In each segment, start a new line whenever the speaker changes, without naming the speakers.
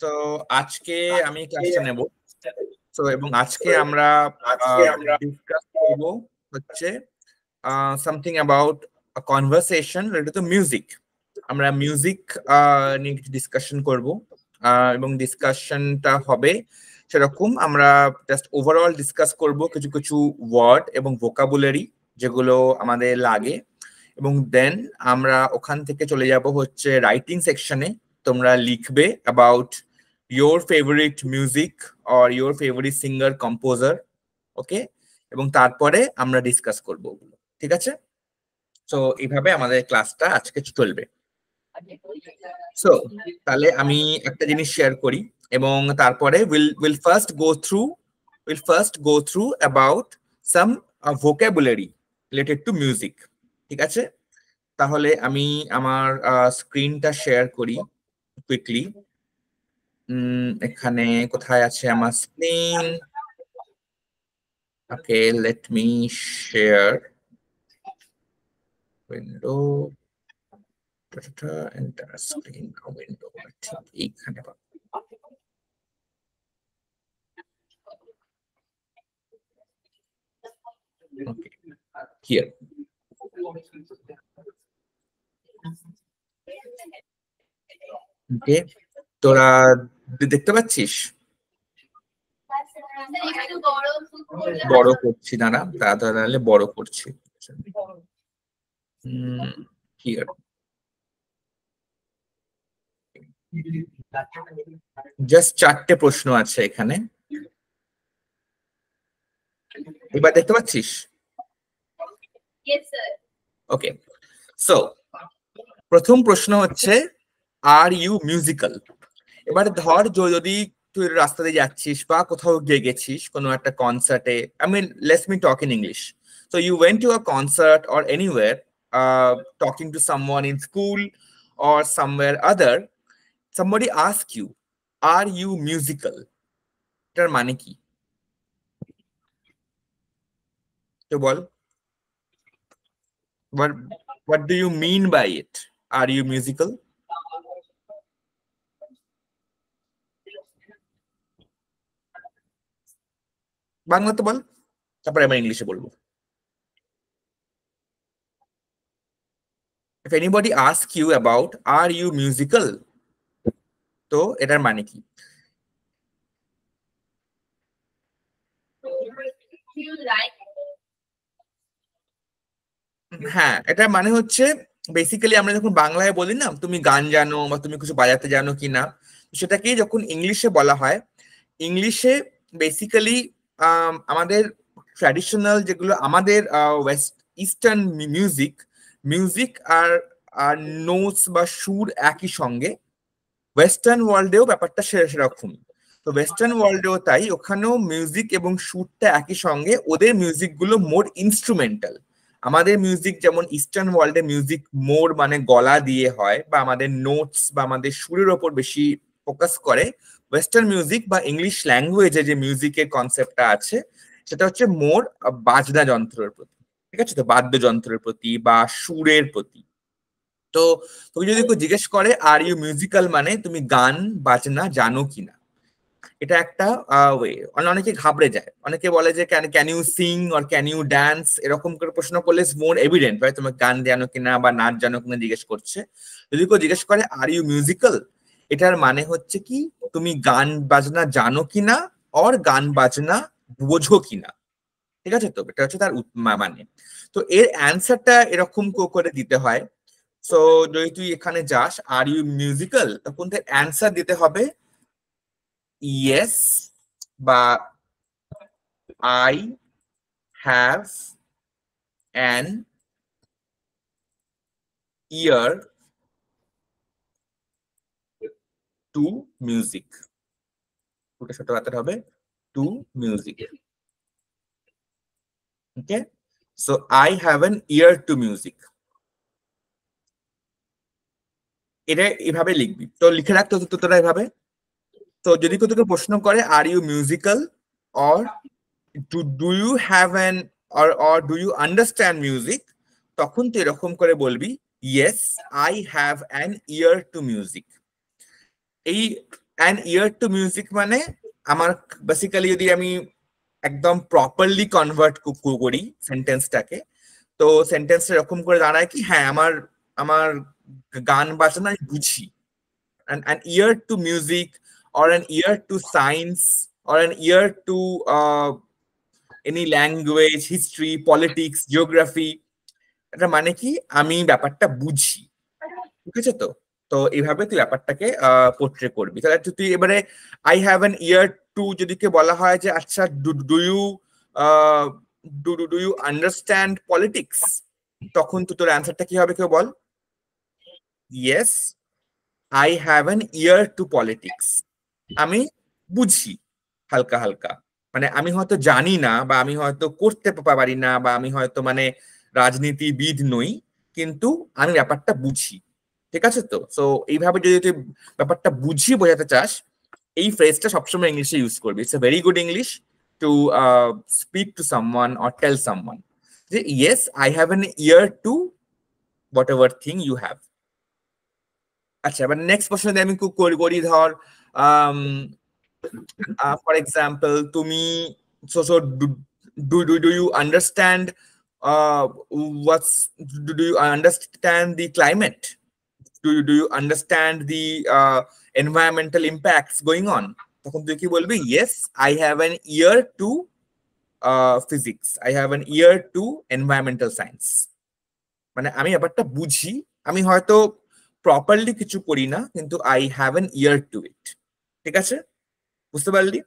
So আজকে আমি ক্লাসটা নেব। সো এবং আজকে আমরা ডিসকাস করব হচ্ছে something about conversation related to music. আমরা মিউজিক নিয়ে কিছু ডিসকাশন করব এবং ডিসকাশনটা হবে সেরকম আমরা জাস্ট ওভারঅল ডিসকাস করব কিছু কিছু ওয়ার্ড এবং ভোকাবুলারি যেগুলো আমাদের লাগে, এবং দেন আমরা ওখান থেকে চলে যাব হচ্ছে রাইটিং সেকশনে। তোমরা লিখবে about your favorite music or your favorite singer composer, ওকে, এবং তারপরে আমরা ডিসকাস করব ওগুলো, ঠিক আছে? সো এইভাবে আমাদের ক্লাসটা আজকে চলবে। সো তাহলে আমি একটা জিনিস শেয়ার করি এবং তারপরে will first go through about some vocabulary related to music, ঠিক আছে? তাহলে আমি আমার স্ক্রিনটা শেয়ার করি কুইকলি। এখানে কোথায় আছে আমার screen? Okay, let me share window, enter screen window, ঠিক এইখানে পাবো। ওকে, হিয়ার। ওকে, তোরা দেখতে পাচ্ছিস? বড় করছি, দাঁড়া, তাহলে বড় করছি। হিয়ার জাস্ট 4টে প্রশ্ন আছে এখানে, এবার দেখতে পাচ্ছিস? ওকে, সো প্রথম প্রশ্ন হচ্ছে আর ইউ মিউজিক্যাল। এবার ধর যদি তুই রাস্তা দিয়ে যাচ্ছিস বা কোথাও গিয়ে গেছিস কোনো একটা কনসার্টে, I mean let's me talk in English. So you went to a concert or anywhere, talking to someone in school or somewhere other, somebody ask you, are you musical? এটার মানে কি? তো বল, what do you mean by it? Are you musical? বাংলাতে বল, তারপরে আমরা ইংলিশে বলবো। If anybody asks you about are you musical, তো এটার মানে কি? হ্যাঁ, এটার মানে হচ্ছে বেসিক্যালি আমরা যখন বাংলায় বলি না তুমি গান জানো বা তুমি কিছু বাজাতে জানো কিনা, সেটাকেই যখন ইংলিশে বলা হয়, ইংলিশে বেসিক্যালি আমাদের ট্র্যাডিশনাল যেগুলো আমাদের ওয়েস্ট ইস্টার্ন মিউজিক মিউজিক আর আর নোটস বা সুর একই সঙ্গে, ওয়েস্টার্ন ওয়ার্ল্ডেও ব্যাপারটা সেরকম। তো ওয়েস্টার্ন ওয়ার্ল্ডেও তাই, ওখানেও মিউজিক এবং সুরটা একই সঙ্গে, ওদের মিউজিক গুলো মোর ইনস্ট্রুমেন্টাল। আমাদের মিউজিক যেমন ইস্টার্ন ওয়ার্ল্ডে মিউজিক মোর মানে গলা দিয়ে হয় বা আমাদের নোটস বা আমাদের সুরের ওপর বেশি ফোকাস করে, ওয়েস্টার্ন মিউজিক বা ইংলিশ ল্যাঙ্গুয়েজে যে মিউজিকের কনসেপ্টটা আছে সেটা হচ্ছে মোর বাজনা যন্ত্রের প্রতি, ঠিক আছে? তো বাদ্যযন্ত্রের প্রতি বা সুরের প্রতি। তো তুমি যদি কেউ জিজ্ঞেস করে আর ইউ মিউজিক্যাল মানে তুমি গান বাজনা জানো কিনা, এটা একটা ওয়ে। অনেকে ঘাবড়ে যায়, অনেকে বলে যে can you sing or can you dance, এরকম করে প্রশ্ন করলে মোর এভিডেন্ট হয় তুমি গান জানো কিনা বা নাচ জানো কিনা জিজ্ঞেস করছে। যদি কেউ জিজ্ঞেস করে আর ইউ মিউজিক্যাল, এটার মানে হচ্ছে কি তুমি গান বাজনা জানো কিনা অর গান বাজনা বোঝো কিনা, ঠিক আছে? তো এটা হচ্ছে তার মানে। তো এর অ্যান্সারটা এরকম করে দিতে হয়। সো যদি তুই এখানে যাস আর ইউ মিউজিক্যাল, তখন তোর অ্যান্সার দিতে হবে ইয়েস বা I have an ear to music. দুটো ছোট হাতের হবে to music, okay? So I have an ear to music, এটা এভাবে লিখবি। তো লিখে রাখতো তোরা এভাবে। তো যদি কেউ তোকে প্রশ্ন করে are you musical or do you have an or do you understand music, তখন তুই এরকম করে বলবি yes I have an ear to music. এই অ্যান ইয়ার টু মিউজিক মানে আমার বেসিক্যালি যদি আমি একদম প্রপারলি কনভার্ট করি সেন্টেন্সটাকে, তো সেন্টেন্সটা এরকম করে দাঁড়ায় কি, হ্যাঁ আমার আমার গান বাজনা আমি বুঝি। an ear to music or an ear to science or an ear to any language, history, politics, geography, এটা মানে কি আমি ব্যাপারটা বুঝি। ঠিক আছে? তো তো এইভাবে তুই ব্যাপারটাকে পোর্ট্রে করবি। তাহলে তুই এবারে I have an ear to যদি কে বলা হয় যে আচ্ছা do you do you understand politics, তখন তো তোর অ্যান্সারটা কি হবে কেউ বল? Yes I have an ear to politics, আমি বুঝি হালকা হালকা। মানে আমি হয়তো জানি না, বা আমি হয়তো করতে পারি না, বা আমি হয়তো মানে রাজনীতিবিদ নই, কিন্তু আমি ব্যাপারটা বুঝি। ঠিক আছে? তো সো এইভাবে যদি তুই ব্যাপারটা বুঝি বোঝাতে চাস, এই ফ্রেজটা সবসময় ইংলিশে ইউজ করবি। It's a very good English to speak to someone or tell someone যে yes I have an ear to whatever thing you have. আচ্ছা, এবার নেক্সট প্রশ্ন যদি আমি করি ধর ফর এক্সাম্পল তুমি do you understand what's do you understand the climate, do you understand the environmental impacts going on, তখন তুই কি বলবি? yes I have an ear to physics, I have an ear to environmental science। মানে আমি ব্যাপারটা বুঝি, আমি হয়তো প্রপারলি কিছু করি না, কিন্তু I have an ear to it. ঠিক আছে? বুঝতে পারলি?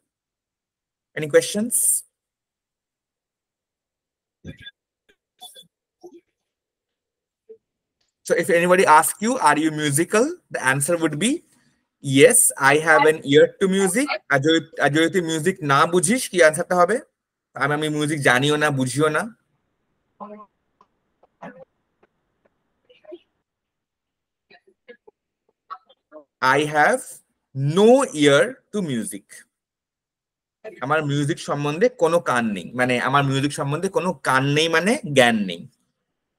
Any questions? So if anybody asks you, are you musical? The answer would be yes, I have an ear to music. আর যদি তুই মিউজিক না বুঝিস, কি আনসারটা হবে? আমি মিউজিক জানিও না, বুঝিও না। I have no ear to music. আমার মিউজিক সম্বন্ধে কোনো কান নেই, মানে আমার মিউজিক সম্বন্ধে কোনো কান নেই মানে জ্ঞান নেই।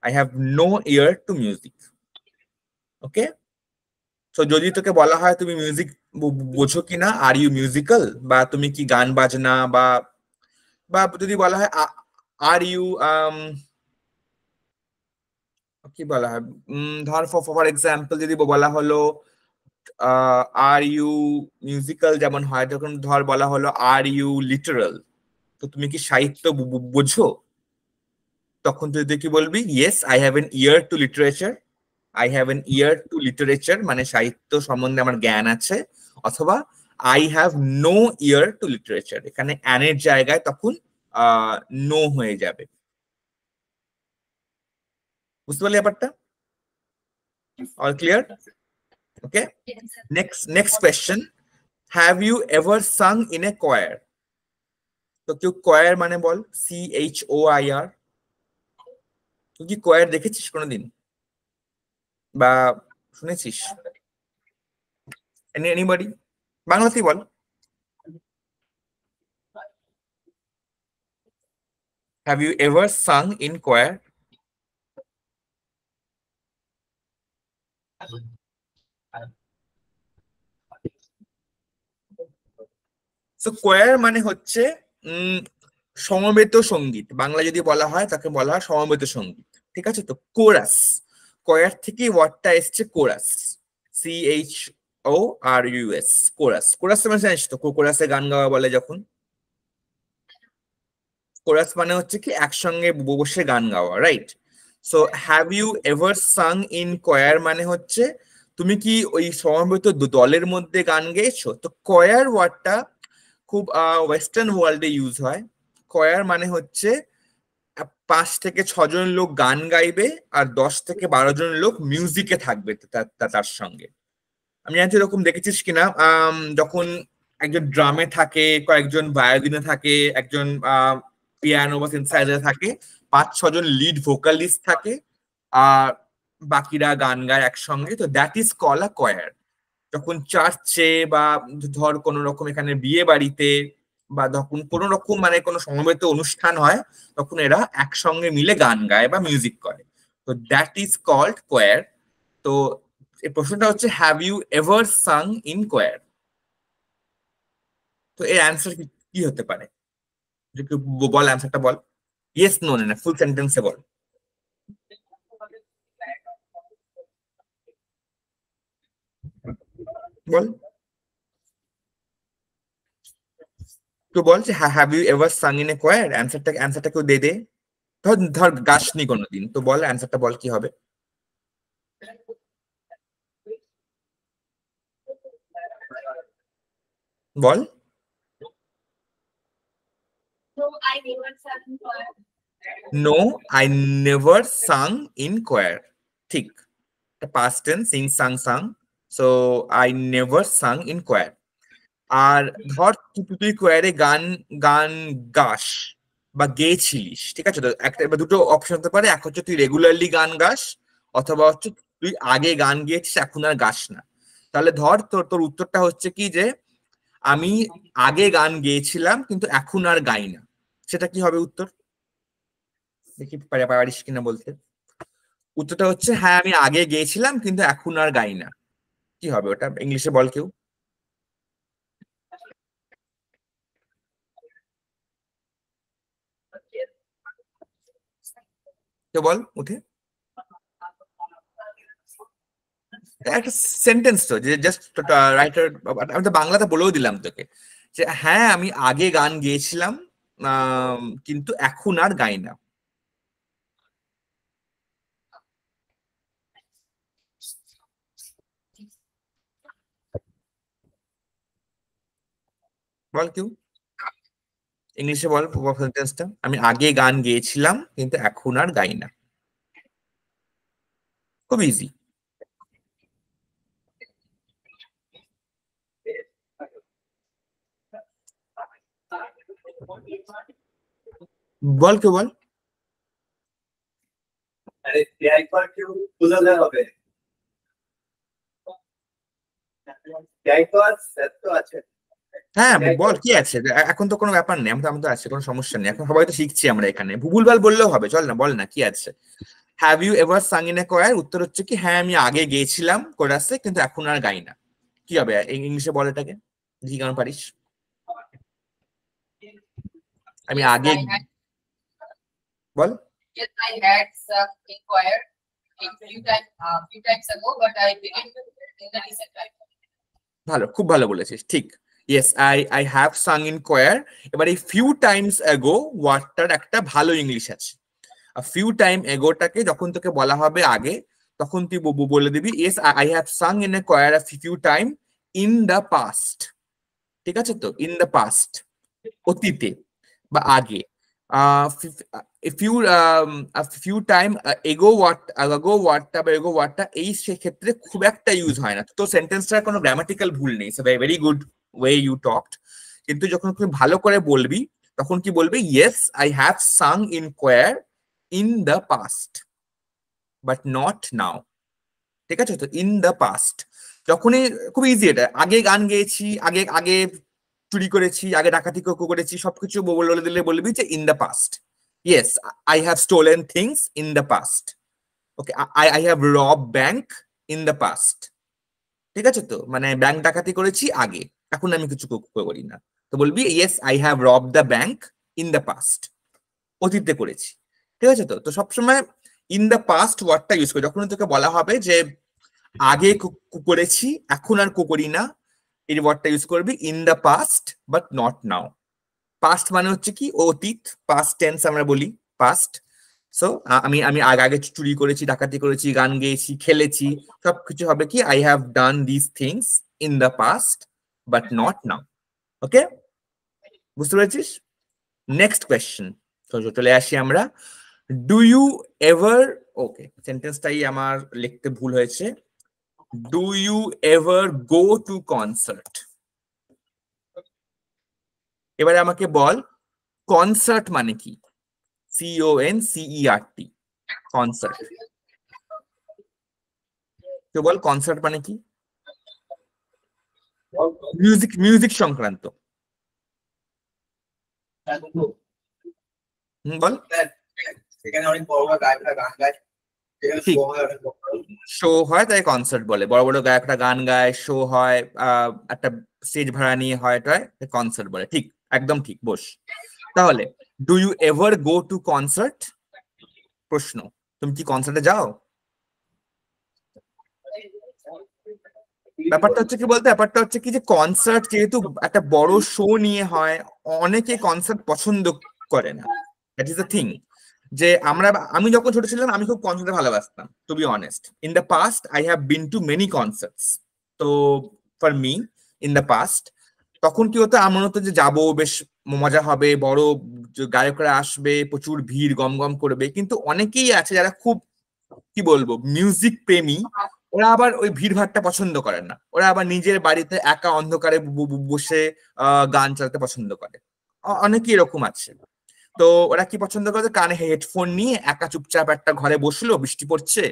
I have no ear to music. ওকে? তো যদি তোকে বলা হয় তুমি মিউজিক বোঝো কিনা, আর ইউ মিউজিক্যাল, বা তুমি কি গান বাজনা, বা বা যদি বলা হয় আর ইউ কি বলা হয়, ধর ফর এক্সাম্পল যদি বলা হলো আর ইউ মিউজিক্যাল যেমন হয়, তখন ধর বলা হলো আর ইউ লিটারাল, তো তুমি কি সাহিত্য বোঝো, তখন তুই কি বলবি? Yes I have an ear to literature, I have an ear to literature মানে সাহিত্য সম্বন্ধে আমার জ্ঞান আছে। অথবা I have no ear to literature, এখানে অ্যানের জায়গায় তখন নো হয়ে যাবে। বুঝতে পারলি ব্যাপারটা? All clear? Okay, next question, have you ever sang in a choir? তো কেউ কোয়ার মানে বল, CHOIR। তুই কি কোয়ার দেখেছিস কোনোদিন বা শুনেছিস? এনিবডি? বাংলাতেই বল। Have you ever sung in choir? So choir মানে হচ্ছে সমবেত সঙ্গীত, বাংলা যদি বলা হয় তাকে বলা হয় সমবেত সঙ্গীত। ঠিক আছে? তো কোরাস, কোয়ার থেকে ওয়ার্ডটা এসছে কোরাস, CHORUS, কোরাস। কোরাস মানে জানিস তো, কোরাসে গান গাওয়া বলে যখন। কোরাস মানে হচ্ছে কি একসঙ্গে বসে গান গাওয়া, right? So have you ever sang in choir মানে হচ্ছে তুমি কি ওই সমবেত দলের মধ্যে গান গেয়েছো? তো কোয়ার ওয়ার্ডটা খুব ওয়েস্টার্ন ওয়ার্ল্ডে ইউজ হয়। কোয়ার মানে হচ্ছে 5 থেকে 6 জন লোক গান গাইবে, আর 10 থেকে 12 জন লোক মিউজিকে থাকবে তার সঙ্গে। আমি জানি এরকম দেখেছিস কিনা, যখন একজন ড্রামে থাকে, কয়েকজন ভায়োলিনে থাকে, একজন পিয়ানো বা সিনথেসাইজারে থাকে, 5-6 জন লিড ভোকালিস্ট থাকে, আর বাকিরা গান গায় একসঙ্গে, তো দ্যাট ইজ কল আ কোয়ার। যখন চার্চে বা ধর কোন রকম এখানে বিয়ে বাড়িতে, বা যখন কোন রকম মানে কোনো সমবেত অনুষ্ঠান হয়, তখন এরা একসঙ্গে মিলে গান গায় বা মিউজিক করে, তো দ্যাট ইজ কল্ড কোয়ার। তো এই প্রশ্নটা হচ্ছে have you ever sang in choir? তো এর অ্যান্সার কি হতে পারে? বল অ্যান্সারটা বল। ইয়েস নো না ফুল সেন্টেন্সে বল। বল তো বল যে have you ever sang in a choir, অ্যান্সারটা কেউ দে দে। ধর ধর গাসনি কোনোদিন, তো বল অ্যান্সারটা বল কি হবে? বল। No I never sang in choir, ঠিক। Past tense sing sang sang, so I never sang in choir. আর ধর তুই কোয়ারে গান গান গাস বা গেয়েছিলিস, ঠিক আছে, তো একটা বা দুটো অপশন হতে পারে, এক হচ্ছে তুই রেগুলারলি গান গাস, অথবা হচ্ছে তুই আগে গান গেয়েছিস এখন আর গাস না। তাহলে ধর তোর তোর উত্তরটা হচ্ছে কি যে আমি আগে গান গেয়েছিলাম কিন্তু এখন আর গাই না, সেটা কি হবে উত্তর? দেখি পারিস কিনা বলতে। উত্তরটা হচ্ছে হ্যাঁ আমি আগে গেয়েছিলাম কিন্তু এখন আর গাই না। কি হবে ওটা ইংলিশে বল কেউ। তো বল উঠে একটা সেন্টেন্স তো যে জাস্ট রাইটার। আমি তো বাংলাতে বলেও দিলাম তোকে যে হ্যাঁ আমি আগে গান গেয়েছিলাম কিন্তু এখন আর গাই না। বল কেউ ইংলিশে বল সেন্টেন্সটা, আমি আগে গান গেয়েছিলাম কিন্তু এখন আর গাই না। খুব ইজি। বল কেউ বল।
আরে একবার কেউ বোঝালে হবে, একবার তো আছে।
হ্যাঁ বল কি আছে, এখন তো কোনো ব্যাপার নেই, আমি তো আছে, কোনো সমস্যা নেই, এখন সবাই তো শিখছি আমরা এখানে, ভুলভাল বললেও হবে, চল না বল না কি আছে। Have you ever sang in a choir, উত্তর হচ্ছে কি হ্যাঁ আমি আগে গেয়েছিলাম কোরাসে কিন্তু এখন আর গাই না। কি হবে ইংলিশে বল এটাকে, দেখি কেমন পারিস। আমি
Yes,
আগে
I had.
Ball.
Yes, I had some inquired few times ago, but I didn't in the recent time.
ভালো, খুব ভালো বলেছিস, ঠিক। Yes I have sang in choir. এবার এই ফিউ টাইমস এগো ওয়ার্ডটার একটা ভালো ইংলিশ আছে। ফিউ টাইম এগোটাকে যখন তোকে বলা হবে আগে, তখন তুই বলে দিবি yes I have sang in a choir few time in the past. ঠিক আছে, তো ইন দ্য পাস্ট অতীতে বা আগে। ফিউ ফিউ টাইম এগো ওয়ার্ডটা বা এগো ওয়ার্ডটা এই সেক্ষেত্রে খুব একটা ইউজ হয় না, তো সেন্টেন্সটার কোনো গ্রামাটিক্যাল ভুল নেই, very good way you talked. কিন্তু যখন তুমি ভালো করে বলবি তখন কি বলবি, yes I have sang in choir in the past but not now. ঠিক আছে, তো ইন দ্য পাস্ট যখনই, খুব ইজি এটা, আগে গান গেয়েছি, আগে আগে চুরি করেছি, আগে ডাকাতি করেছি, সবকিছু বলে দিলে বলবি যে in the past. Yes I have stolen things in the past. Okay I have রব ব্যাংক ইন দ্য পাস্ট। ঠিক আছে, তো মানে ব্যাংক ডাকাতি করেছি আগে, এখন আমি কিছু করি না, তো বলবি ইয়েস আই হ্যাভ রব the bank in the past, অতীতে করেছি। ঠিক আছে, তো তো সবসময় ইন দ্য পাস্ট ওয়ার্ডটা ইউজ করি যখন তোকে বলা হবে যে আগে করেছি এখন আর করি না, এই ওয়ার্ডটা ইউজ করবি in the past but not now. Past মানে হচ্ছে কি অতীত, পাস্ট টেন্স আমরা বলি পাস্ট। সো আমি আমি আগে আগে চুরি করেছি, ডাকাতি করেছি, গান গেয়েছি, খেলেছি, সবকিছু হবে কি I have done this things in the past but not now. Okay, বুঝতে পেরেছিস? নেক্সট কোয়েশ্চেন, চলে আসি আমরা। ডু ইউ এভার, ওকে সেন্টেন্সটাই আমার লিখতে ভুল হয়েছে। Do you ever go to concert? এবারে আমাকে বল কনসার্ট মানে কি, CONCERT, কনসার্ট। তো বল কনসার্ট মানে কি, মিউজিক মিউজিক সংক্রান্ত। বল।
সেখানে অনেক বড় বড় গায়করা গান গায়।
ঠিক শো হয় তাই কনসার্ট বলে, বড় বড় গায়করা গান গায়, শো হয়, একটা স্টেজ ভাড়া নিয়ে হয়, কনসার্ট বলে। ঠিক, একদম ঠিক। বস। তাহলে do you ever go to concert? প্রশ্ন, তুমি কি কনসার্টে যাও? ব্যাপারটা হচ্ছে কি বলতে, ব্যাপারটা হচ্ছে কি যে কনসার্ট যেহেতু একটা বড় শো নিয়ে হয়, অনেকে কনসার্ট পছন্দ করে না। That is the thing. যে আমি যখন ছোট ছিলাম আমি খুব কনসার্টে ভালোবাসতাম, to be honest. In the past I have been to many concerts. তো for me in the past তখন কি হতো, আমার হতো যে যাবো, বেশ মজা হবে, বড় গায়করা আসবে, প্রচুর ভিড়, গম গম করবে। কিন্তু অনেকেই আছে যারা খুব কি বলবো মিউজিক প্রেমী, ওরা আবার ওই ভিড়ভাড়টা পছন্দ করে না। ওরা আবার নিজের বাড়িতে একা অন্ধকারে বসে গান চালাতে পছন্দ করে। অনেকেই এরকম আছে। তো ওরা কি পছন্দ করে, কানে হেডফোন নিয়ে একা চুপচাপ একটা ঘরে বসলো, বৃষ্টি পড়ছে,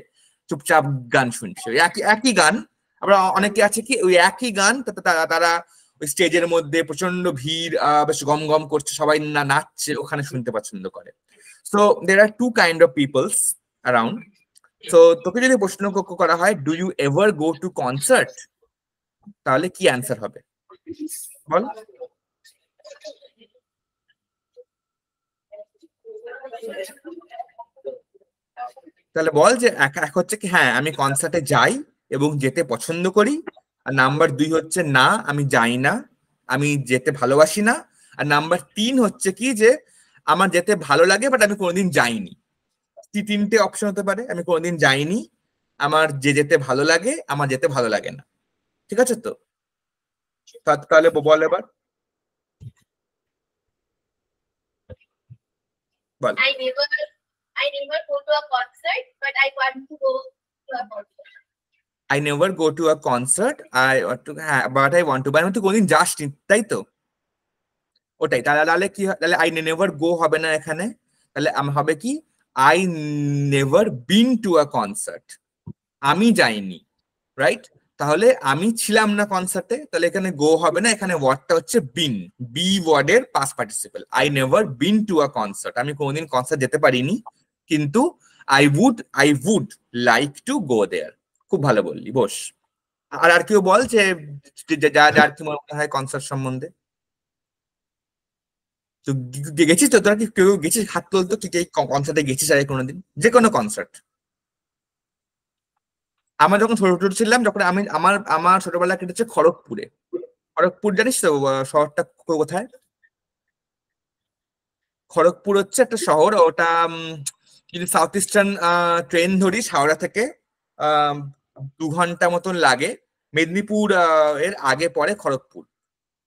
চুপচাপ গান শুনছে, ওই একই একই গান। আবার অনেকে আছে কি ওই একই গান তারা ওই স্টেজের মধ্যে প্রচন্ড ভিড়, বেশ গম গম করছে, সবাই নাচছে, ওখানে শুনতে পছন্দ করে। So there are two kind of peoples around. তো তোকে যদি প্রশ্ন করা হয় do you ever go to concert, তাহলে কি অ্যান্সার হবে বল? তাহলে বল যে এক হচ্ছে কি হ্যাঁ আমি কনসার্টে যাই এবং যেতে পছন্দ করি, আর নাম্বার 2 হচ্ছে না আমি যাই না, আমি যেতে ভালোবাসি না, আর নাম্বার 3 হচ্ছে কি যে আমার যেতে ভালো লাগে বাট আমি কোনোদিন যাইনি। তিনটে অপশন হতে পারে, আমি কোনোদিন যাইনি, আমার যেতে ভালো লাগে, আমার যেতে ভালো লাগে না। ঠিক আছে তো? তাহলে বল এবার, বল।
I never go to a concert, but I want to go to a concert.
I never go to a concert, হ্যাঁ but I want to, but আমি তো কোনোদিন যাসনি, তাই তো? ওটাই। তাহলে কি তাহলে আই নেভার গো হবে না এখানে, তাহলে হবে কি I never been to a concert, আমি যাইনি, রাইট? তাহলে আমি ছিলাম না কনসার্টে, তাহলে এখানে গো হবে না, এখানে ওয়ার্ডটা হচ্ছে বিন, বি ওয়ার্ডের past participle. I never been to a concert, আমি কোনোদিন কনসার্ট যেতে পারিনি, কিন্তু I would like to go there. খুব ভালো বললি, বস। আর কেউ বল যে যার কি মনে হয় কনসার্ট সম্বন্ধে। তো গেছিস তো, তোরা কি কেউ গেছিস? হাত তোলতো, তুই কি কনসার্টে গেছিস আগে কোনোদিন, যে কোনো কনসার্ট? আমরা যখন ছোট ছোট ছিলাম, যখন আমি আমার আমার ছোটবেলা কেটেছে খড়গপুরে। খড়গপুর জানিস তো শহরটা কোথায়? খড়গপুর হচ্ছে একটা শহর, ওটা যদি সাউথ ইস্টার্ন ট্রেন ধরিস হাওড়া থেকে, 2 ঘন্টা মতন লাগে। মেদিনীপুর এর আগে পরে খড়গপুর।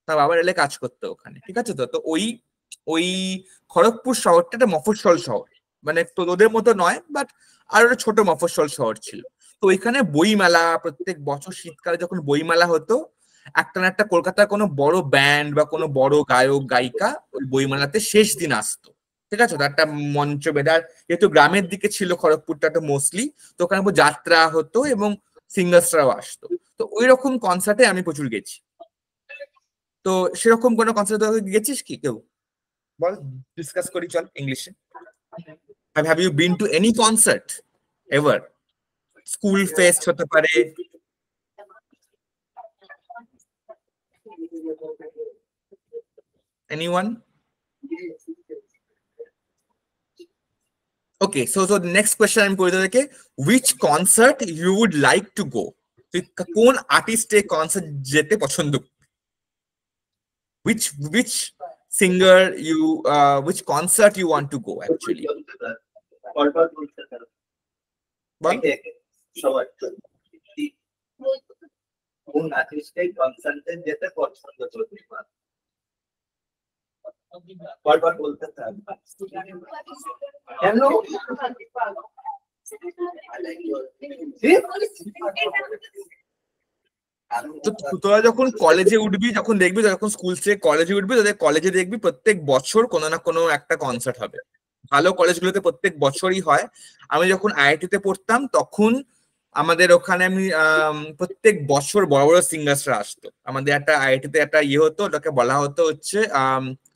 তার বাবা রেলে কাজ করতো ওখানে, ঠিক আছে তো? তো ওই ওই খড়গপুর শহরটা একটা মফস্বল শহর, মানে তোদের মতো নয়, বাট আর একটা ছোট মফস্বল শহর ছিল। তো ওইখানে বইমেলা, প্রত্যেক বছর শীতকালে যখন বইমেলা হতো, একটা না একটা কলকাতার কোনো বড় ব্যান্ড বা কোনো বড় গায়ক গায়িকা ওই বইমেলাতে শেষ দিন আসতো, ঠিক আছে? তো একটা মঞ্চ বেঁধার, যেহেতু গ্রামের দিকে ছিল খড়গপুরটা একটা মোস্টলি, তো ওখানে যাত্রা হতো এবং সিঙ্গার্সরাও আসতো। তো ওই রকম কনসার্টে আমি প্রচুর গেছি। তো সেরকম কোনো কনসার্টে গেছিস কি কেউ? বল, ডিসকাস করি চল ইংলিশে। Have you been to any concert ever? School fest হতে পারে। Anyone? Okay, so the next question আমি করে তোদেরকে, which concert you would like to go? তুই কোন আর্টিস্টের কনসার্ট যেতে পছন্দ? which singer you which concert you want to go actually? বল।
সবাই কোন আর্টিস্টের কনসার্টে যেতে পছন্দ করবে? বারবার বলতে থাকবে কেন?
তো তোরা যখন কলেজে উঠবি, যখন দেখবি, যখন স্কুল থেকে কলেজে উঠবি, তোদের কলেজে দেখবি প্রত্যেক বছর কোনো না কোনো একটা কনসার্ট হবে। ভালো কলেজগুলোতে প্রত্যেক বছরই হয়। আমি যখন আইআইটি তে পড়তাম তখন আমাদের ওখানে প্রত্যেক বছর বড় বড় সিঙ্গার্সরা আসতো। আমাদের একটা আইআইটি তে একটা হতো, ওটাকে বলা হতো হচ্ছে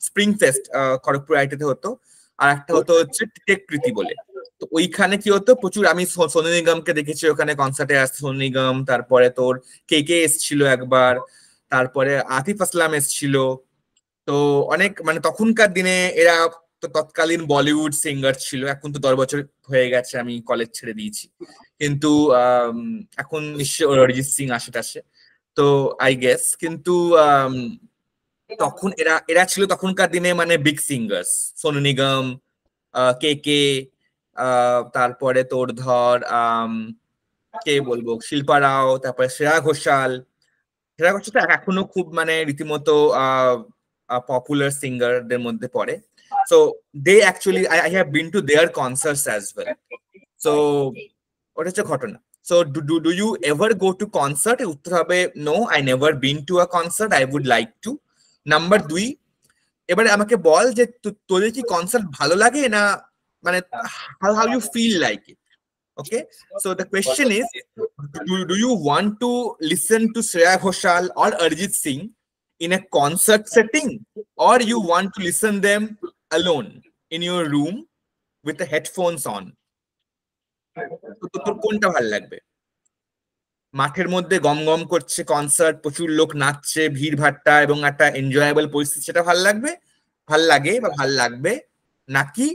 স্প্রিং ফেস্ট, খড়গপুর আইআইটি তে হতো। আর একটা হতো হচ্ছে টেক প্রীতি বলে। তো ওইখানে কি হতো, প্রচুর আমি সোনু নিগমকে দেখেছি ওখানে কনসার্টে আসছে, সোনু নিগম, তারপরে তোর কে কে এসছিল একবার, তারপরে আতিফ আসলাম এসছিল। তো অনেক মানে তখনকার দিনে এরা তো তৎকালীন বলিউড সিঙ্গার ছিল, এখন তো 10 বছর হয়ে গেছে আমি কলেজ ছেড়ে দিয়েছি, কিন্তু এখন নিশ্চয়ই অরিজিৎ সিং আশেপাশে, তো আই গেস। কিন্তু তখন এরা এরা ছিল তখনকার দিনে মানে বিগ সিঙ্গার্স, সোনু নিগম, কে কে, তারপরে তোর ধর কে বলবো, শিল্পা রাও, তারপরে শ্রেয়া ঘোষাল। শ্রেয়া ঘোষাল তো এখনো খুব মানে রীতিমতো পপুলার সিঙ্গারদের মধ্যে পড়ে। So they actually I have been to their concerts as well. সো ওটা হচ্ছে ঘটনা। So do you ever go to concert? উত্তর হবে no, I never been to a concert. I would like to. Number 2, এবারে আমাকে বল যে তোদের কি কনসার্ট ভালো লাগে না, মানে how you feel like it. Okay, so the question is, do you want to listen to Shreya Ghoshal or Arjit Singh in a concert setting, or you want to listen them alone in your room with the headphones on? তোর কোনটা ভালো লাগবে? মাঠের মধ্যে গম গম করছে concert, প্রচুর লোক নাচছে, ভিড় ভাট্টা এবং একটা এনজয়েবল পরিস্থিতি, সেটা ভাল লাগবে, ভাল লাগে বা ভাল লাগবে, নাকি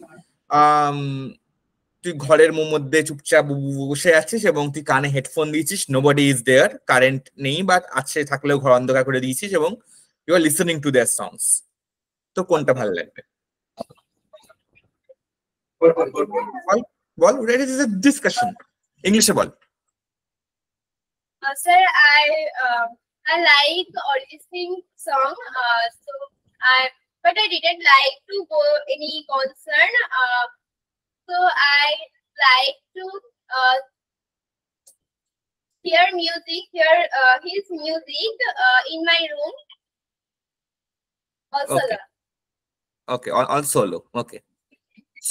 তুই ঘরের মধ্যে চুপচাপ বসে আছিস এবং তুই কানে হেডফোন দিয়েছিস, নোবডি ইজ দেয়ার, কারেন্ট নেই বা আছে থাকলেও ঘর অন্ধকার করে দিয়েছিস এবং you are listening to their songs, তো কোনটা ভালো লাগবে? বল, ইট ইজ আ ডিসকাশন, ইংলিশে বল।
Sir, I like Arjit Singh song. But I didn't like to go any concert. So I like to hear his music in my room. Also,
Okay, all solo. Okay.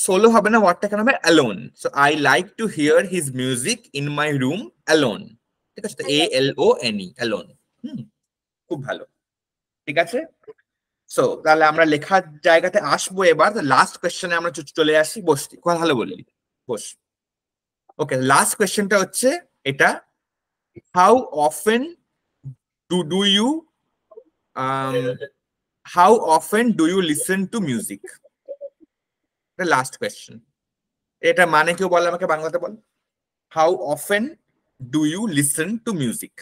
Solo হবে না, ওয়ার্ডটা কেন হবে? alone. So I like to hear his music in my room alone. ঠিক আছে, তো ALONE, alone. খুব ভালো, ঠিক আছে। সো তাহলে আমরা লেখার জায়গাতে আসবো এবার। লাস্ট কোয়েশ্চেনে আমরা চলে আসি। বসতি, ভালো বললি, বস। ওকে, লাস্ট কোয়েশ্চেনটা হচ্ছে এটা, how often do you listen to music? Last question, এটা মানে কেউ বলে আমাকে বাংলাতে বল। How often do you listen to music?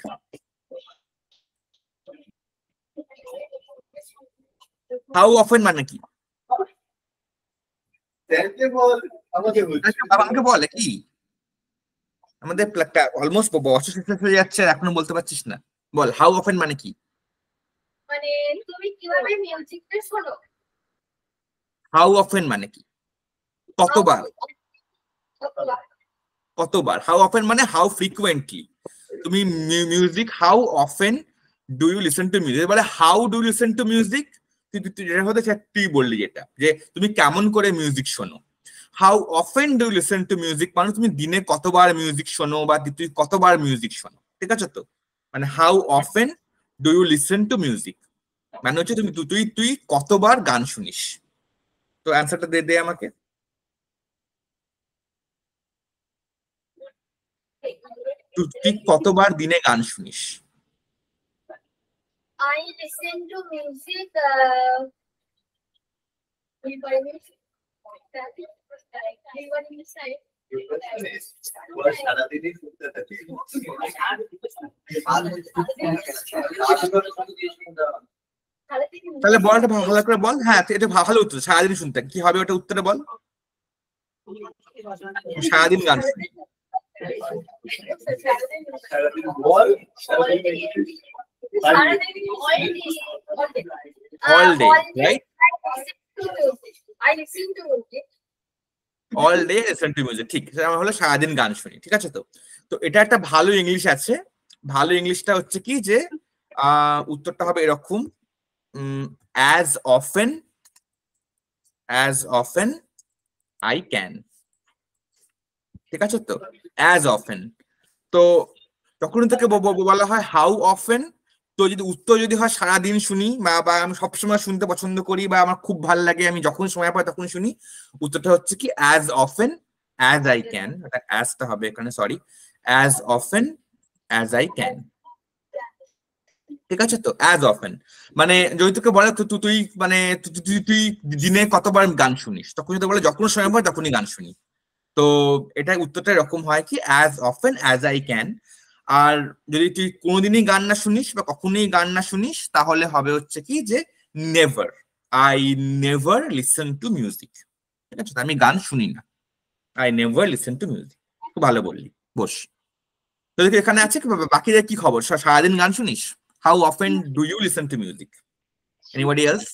How often মানে কি? আমাকে বলে কি, আমাদের অলমোস্ট বছর শেষ হয়ে যাচ্ছে, এখনো বলতে পারছিস না? বল, হাউ অফেন মানে কি?
মানে তুমি কিভাবে মিউজিকটা শোনো?
হাউ অফেন মানে কি? কতবার? কতবার? হাউ অফেন মানে হাউ ফ্রিকুয়েন্টলি তুমি music, how often do you listen to music, বলে how do you listen to music. তুই বললি যেটা, যে তুমি কেমন করে মিউজিক শোনো। How often do you listen to music মানে তুমি দিনে কতবার মিউজিক শোনো বা তুই কতবার মিউজিক শোনো, ঠিক আছে? তো মানে how often do you listen to music মানে হচ্ছে তুই কতবার গান শুনিস। তো অ্যান্সারটা দে আমাকে। তুই কতবার দিনে গান শুনিস?
I listen to music
তাহলে বলটা ভালো করে বল। হ্যাঁ, এটা ভালো উত্তর, সারাদিন শুনতে। কি হবে ওটা উত্তরে বল? সারাদিন গান শুনি। All day, right? All day listen to music, ঠিক। সেটা হলো সারাদিন গান শুনি, ঠিক আছে? তো এটা একটা ভালো ইংলিশ আছে। ভালো ইংলিশটা হচ্ছে কি, যে উত্তরটা হবে এরকম, as often I can, ঠিক আছে? তো as often, তো তখন থেকে বলা হয় হাউ অফেন। তো যদি উত্তর যদি হয় সারাদিন শুনি বা আমি সবসময় শুনতে পছন্দ করি বা আমার খুব ভালো লাগে, আমি যখন সময় পাই তখন শুনি, উত্তরটা হচ্ছে কি as often as I can, অ্যাজটা হবে এখানে, sorry, as often as I can. ঠিক আছে, তো অ্যাজ অফেন মানে যদি তোকে বলে তুই মানে তুই দিনে কতবার গান শুনিস, তখন যদি বলে যখন সময় হয় তখনই গান শুনি। তো এটা উত্তরটা এরকম হয় কি as often as I can. আর যদি তুই কোনোদিনই গান না শুনিস বা কখনোই গান না শুনিস, তাহলে হবে হচ্ছে কি যে never, I never listen to music. ঠিক আছে, আমি গান শুনি না, I never listen to music. খুব ভালো বললি, বস। তো এখানে আছে কি বাকিদের কি খবর, সারাদিন গান শুনিস? How often do you listen to music? Anybody else?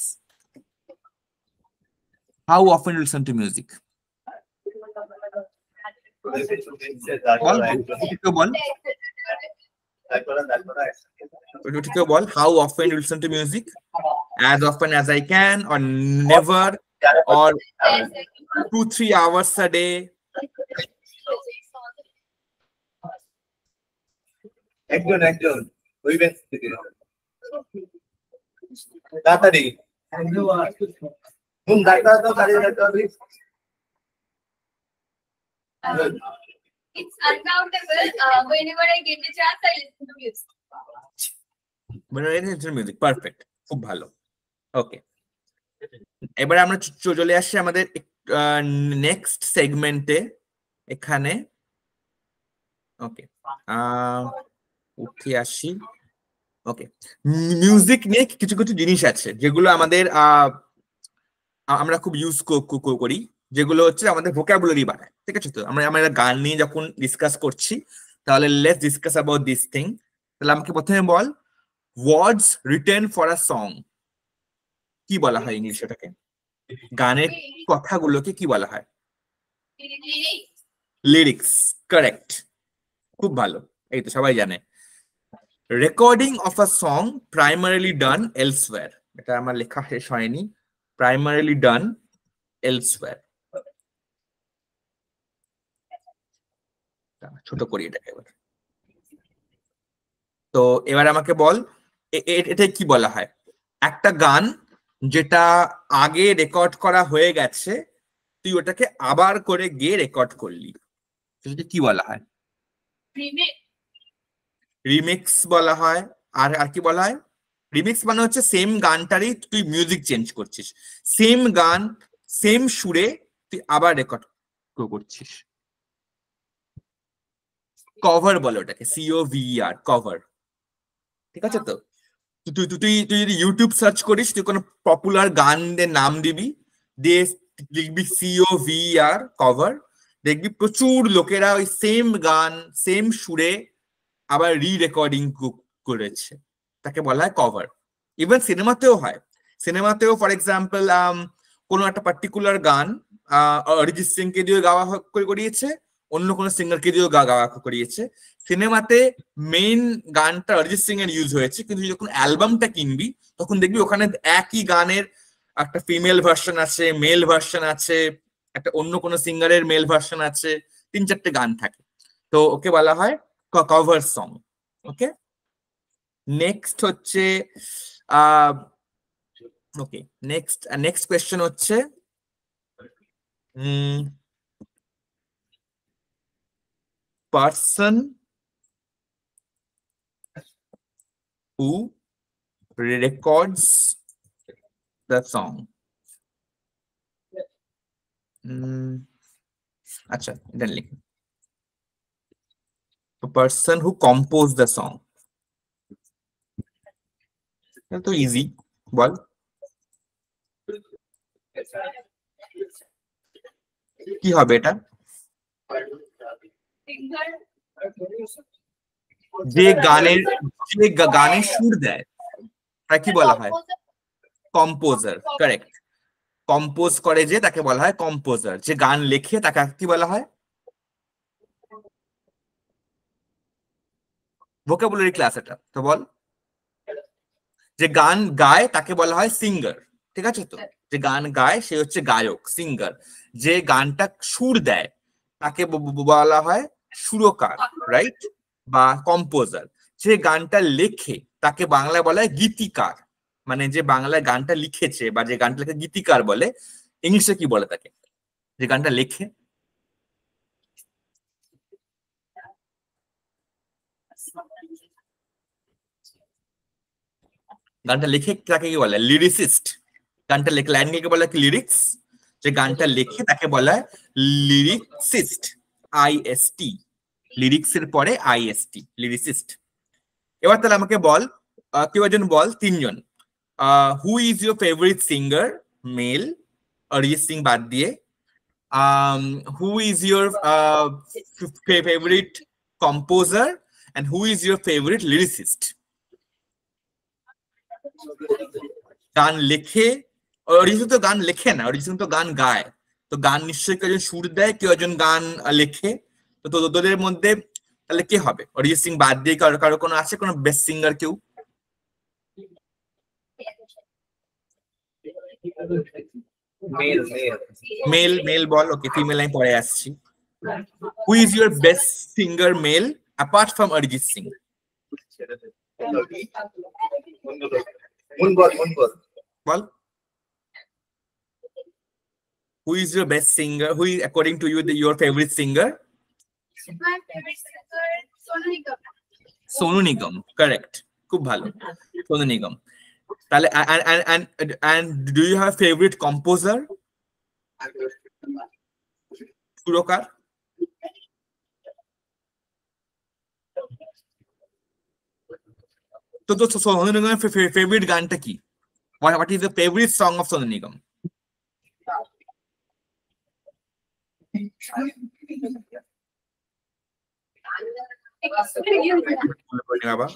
How often you listen to music? বল, বল, বল, how often you listen to music? As often as I can, or never, or 2-3 hours a day?
একজন ওই bench থেকে তাড়াতাড়ি doctor তো তাড়াতাড়ি।
It's uncountable. Whenever I get a chance, I listen to music.
Music, perfect, খুব ভালো। ওকে, এবারে আমরা চলে আসছি আমাদের নেক্সট সেগমেন্টে। এখানে ওকে, উঠে আসি। ওকে, মিউজিক নিয়ে কিছু কিছু জিনিস আছে যেগুলো আমাদের আমরা খুব ইউজ করি, যেগুলো হচ্ছে আমাদের ভোকাবুলারি বাড়ায়। ঠিক আছে, তো আমরা গান নিয়ে যখন ডিসকাস করছি, তাহলে let's discuss about this thing. তাহলে আমাকে প্রথমে বল, ওয়ার্ডস রিটেন ফর আ সং কি বলা হয় ইংলিশে? এটাকে গানের কথাগুলোকে কি বলা হয়? লিরিক্স, কারেক্ট, খুব ভালো, এই তো সবাই জানে। Recording of a song primarily done elsewhere, এটা আমার লেখা শেষ হয়নি, প্রাইমারিলি ডান এলসওয়্যার। ছোট করি এটাকে এবার। তো এবার আমাকে বল, এটা কি বলা হয়? একটা গান যেটা আগে রেকর্ড করা হয়ে গেছে, তুই ওটাকে আবার করে গিয়ে রেকর্ড করলি, সেটাকে কি বলা হয়? রিমিক্স বলা হয়। আর কি বলা হয়? রিমিক্স মানে হচ্ছে সেম গানটারই তুই মিউজিক চেঞ্জ করছিস, সেম গান সেম সুরে তুই আবার রেকর্ড করছিস। কভার বলে ওটাকে, COVER, কভার। ঠিক আছে, তো তুই তুই তুই যদি ইউটিউব সার্চ করিস, তুই কোনো পপুলার গানদের নাম দিবি, দিয়ে লিখবি COVER, কভার, দেখবি প্রচুর লোকেরা ওই সেম গান সেম সুরে আবার রেকর্ডিং করেছে, তাকে বলা হয় কভার। ইভেন সিনেমাতেও হয়। সিনেমাতেও ফর এক্সাম্পল কোনো একটা পার্টিকুলার গান অরিজিৎ সিং কে দিয়ে গাওয়া করিয়েছে, অন্য কোনো সিঙ্গারকে দিয়েও গাওয়া করিয়েছে। সিনেমাতে মেইন গানটা অরিজিৎ সিং এর ইউজ হয়েছে, কিন্তু যখন অ্যালবামটা কিনবি তখন দেখবি ওখানে একই গানের একটা ফিমেল ভার্সন আছে, মেল ভার্সন আছে, একটা অন্য কোনো সিঙ্গারের মেল ভার্সন আছে, 3-4টে গান থাকে। তো ওকে বলা হয় কভার সং। ওকে, নেক্সট হচ্ছে ওকে, নেক্সট কোয়েশ্চেন হচ্ছে person who records the song. আচ্ছা, এটা লিখুন, the person who composed the song. এটা তো ইজি, বল কি হবে এটা? যে গানের সুর দেয় তাকে কি বলা হয়? Composer, correct. কম্পোজ করে যে, তাকে বলা হয় কম্পোজার। যে গান লেখে তাকে কি বলা হয়? ভোকাবুলারি ক্লাস এটা, তো বল। যে গান গায় তাকে বলা হয় সিঙ্গার। ঠিক আছে, তো যে গান গায় সে হচ্ছে গায়ক, সিঙ্গার। যে গানটা সুর দেয় তাকে বলা হয় সুরকার, রাইট, বা কম্পোজার। যে গানটা লেখে তাকে বাংলায় বলা হয় গীতিকার, মানে যে বাংলায় গানটা লিখেছে বা যে গানটা লেখে গীতিকার বলে। ইংলিশে কি বলে তাকে? যে গানটা লেখে গানটা লেখে তাকে কি বলে? লিরিসিস্ট। গানটা লেখে লাইনগুলোকে বলা কি লিরিক্স, যে গানটা লেখে তাকে বলা হয় লিরিক্সিস্ট, IST, লিরিক্সের পরে IST, লিরিসিস্ট। এবার তাহলে আমাকে বল, কেউ একজন বল, তিনজন, who is your favourite singer, male, Arijit Singh বাদ দিয়ে, who is your favorite composer, and who is your favorite lyricist? গান লেখে, অরিজিৎ তো গান লেখে না, অরিজিৎ তো গান গায়, তো গান নিশ্চয়ই কেউ একজন সুর দেয়, কেউ একজন গান লেখে, তো তোদের মধ্যে তাহলে কে হবে? অরিজিৎ সিং বাদ দিয়ে কারো কারো কোনো আছে কোনো বেস্ট সিঙ্গার কেউ? মেল বল, ওকে, ফিমেল আমি পরে আসছি। Who is your best singer male apart from Arijit Singh? বল, who is your best singer, who is according to you your favorite singer?
My favorite singer, Sonu Nigam.
Sonu Nigam, correct, খুব ভালো, Sonu Nigam। তাহলে and do you have a favorite composer, সুরকার? তো Sonu Nigam's favorite গানটা কি? What is the favorite song of Sonu Nigam? বাবা,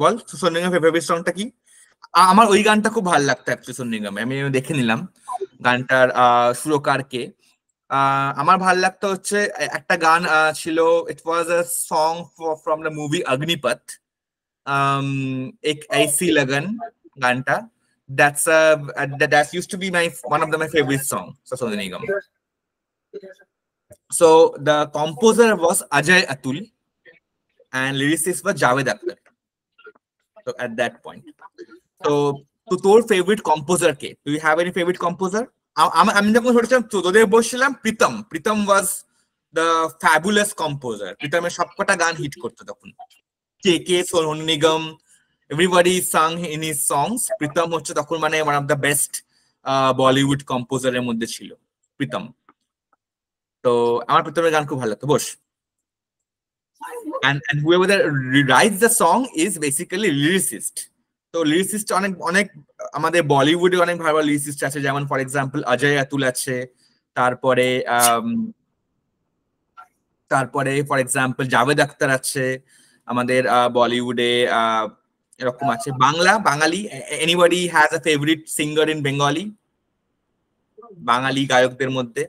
বল সোনু নিগমের favourite সংটা কি? আমার ওই গানটা খুব ভালো লাগতো অ্যাকচুয়ালি সোনু নিগম, আমি দেখে নিলাম গানটার সুরকারকে। আমার ভাল লাগতো হচ্ছে একটা গান ছিল, it was a song from the movie Agneepath, এক আইসি লগন গানটা, that used to be one of my favorite songs of Sonu Nigam. So the composer was Ajay Atul and lyricist was Javed Akhtar. So at that point, so তোর favorite composer K? Do you have any favorite composer? আমি যখন শুনছিলাম তোদের বসছিলাম, Pritam was the fabulous composer. প্রীতমের সবকটা গান hit করতো তখন, কে Sonu Nigam, everybody sang in his songs. Pritam হচ্ছে তখন মানে one of the best Bollywood কম্পোজারের মধ্যে ছিল প্রীতম। তো আমার প্রীতমের গান খুব ভালো লাগতো। বস, and whoever that writes the song is basically lyricist. তো লিরিসিস্ট অনেক আমাদের বলিউডে অনেক ভালো লিরিসিস্ট আছে, যেমন ফর এক্সাম্পল অজয় আতুল আছে, তারপরে ফর এক্সাম্পল জাভেদ আখতার আছে আমাদের বলিউডে, এরকম আছে। বাঙালি anybody has a favourite singer in Bengali? বাঙালি গায়কদের মধ্যে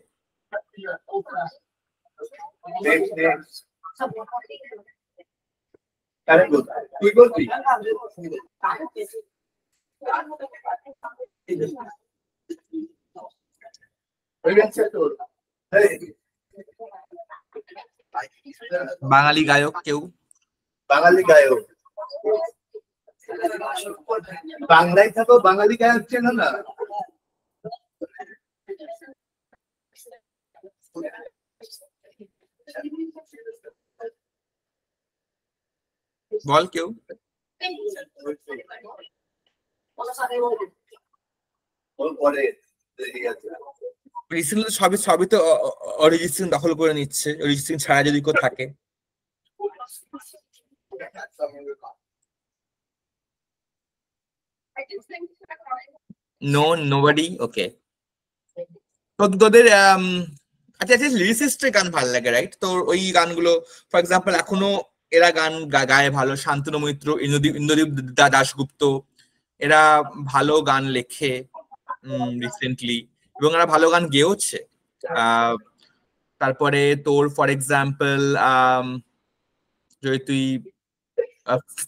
বাঙালি গায়ক কেউ?
বাঙালি গায়ক বাংলায় থাকো, বাঙালি গায়ক চেনো না?
বল কেউ। রিসেন্টলি সবই তো অরিজিৎ সিং দখল করে নিচ্ছে, অরিজিৎ সিং ছাড়া যদি কেউ থাকে। Nobody, okay. তো তোদের আচ্ছা লিরিসিস্টের গান ভালো লাগে, রাইট? তো ওই গানগুলো ফর এক্সাম্পল এখনো এরা গান গায় ভালো, শান্তনু মৈত্র, ইন্দ্রদীপ দাশগুপ্ত, এরা ভালো গান লেখে রিসেন্টলি, এবং এরা ভালো গান গেয়েওছে। তারপরে তোর ফর এক্সাম্পল যদি তুই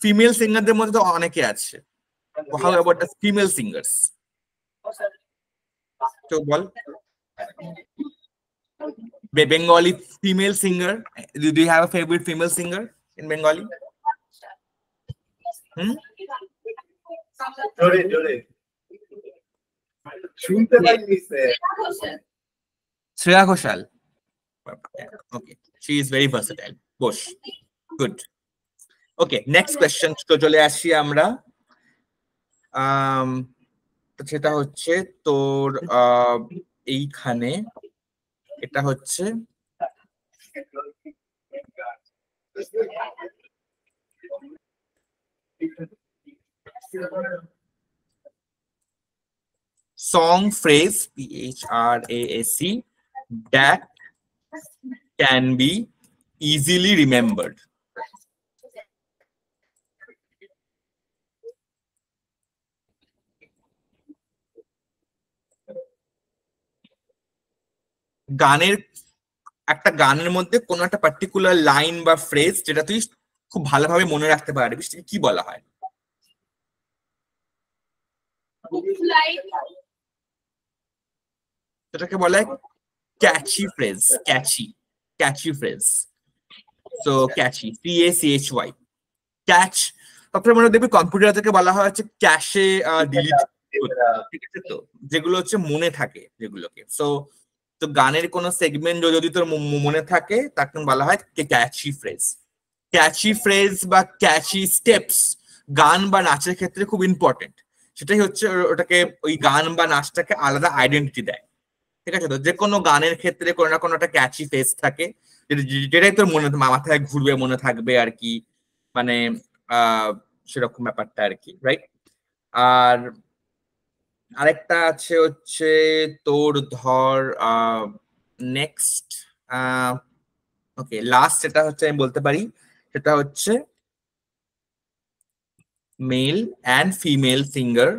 ফিমেল সিঙ্গারদের মধ্যে তো অনেকে আছে, how about the female singers? তো বল, Bengali female singer, do you have a favorite female singer in Bengali?
জোরে জোরে শুনতে পাইনি sir
Shreya Ghoshal. Okay, she is very versatile. Bosh. Good. Okay, next question. তো চলে আসি আমরা তো সেটা হচ্ছে তোর এইখানে এটা হচ্ছে song phrase PHRASC that can be easily remembered. গানের একটা গানের মধ্যে কোন একটা পার্টিকুলার লাইন বা ফ্রেজ যেটা তুই খুব ভালোভাবে মনে রাখতে পারবি সেটাকে কি বলা হয়? সেটাকে বলা হয় ক্যাচি ফ্রেজ। ক্যাচি ফ্রেজ। সো ক্যাচি, CACHY, ক্যাচ। তারপরে মনে দেখবি কম্পিউটার থেকে বলা হয় হচ্ছে ক্যাশে ডিলিট, ঠিক আছে? তো যেগুলো হচ্ছে মনে থাকে যেগুলোকে। সো তো গানের কোন সেগমেন্ট যদি তোর মনে থাকে তাকে বলা হয় ক্যাচি ফ্রেজ। ক্যাচি ফ্রেজ বা ক্যাচি স্টেপস গান বা নাচের ক্ষেত্রে খুব ইম্পর্টেন্ট। সেটাই হচ্ছে ওটাকে ওই গান বা নাচটাকে আলাদা আইডেন্টিটি দেয়, ঠিক আছে? তো যে কোনো গানের ক্ষেত্রে কোনো না কোনো একটা ক্যাচি ফ্রেজ থাকে যেটাই তোর মনে মাথায় ঘুরবে, মনে থাকবে আর কি, মানে সেরকম ব্যাপারটা আর কি, রাইট? আর আরেকটা আছে হচ্ছে তোর ধর নেক্সট ওকে লাস্ট যেটা হচ্ছে আমি বলতে পারি সেটা হচ্ছে male and female singer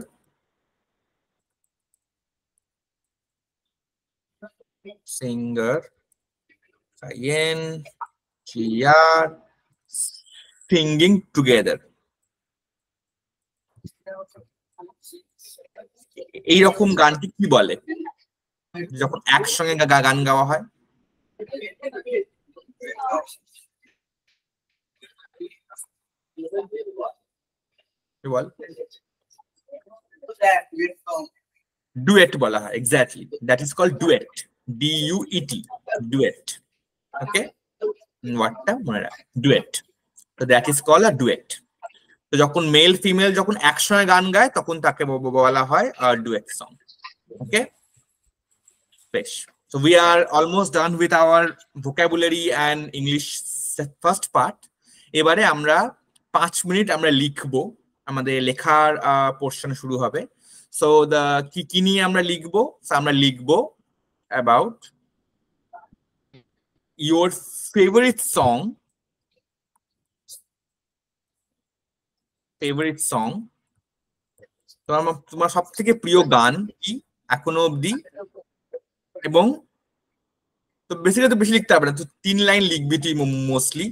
Sayan Chia singing together. এইরকম গানটি কি বলে যখন একসঙ্গে গান গাওয়া হয়? বল। ডুয়েট বলা হয়, exactly, that is called duet, DUET, duet. Okay, ওয়ার্ডটা মনে রাখ, ডুয়েট। তো that is called a duet. তো যখন মেল ফিমেল যখন একসঙ্গে গান গায় তখন তাকে বলা হয় ডুয়েট সং। ওকে, বেশ। So we are almost done with our vocabulary and English first part. এবারে আমরা 5 মিনিট আমরা লিখবো, আমাদের লেখার পোর্শন শুরু হবে। সো কি নিয়ে আমরা লিখবো? আমরা লিখবো about your favorite song, তোমার সব থেকে প্রিয় গান কি এখনো অব্দি, এবং তো বেসিক্যালি তো বেশি লিখতে হবে না, তো 3 লাইন লিখবি তুই মোস্টলি।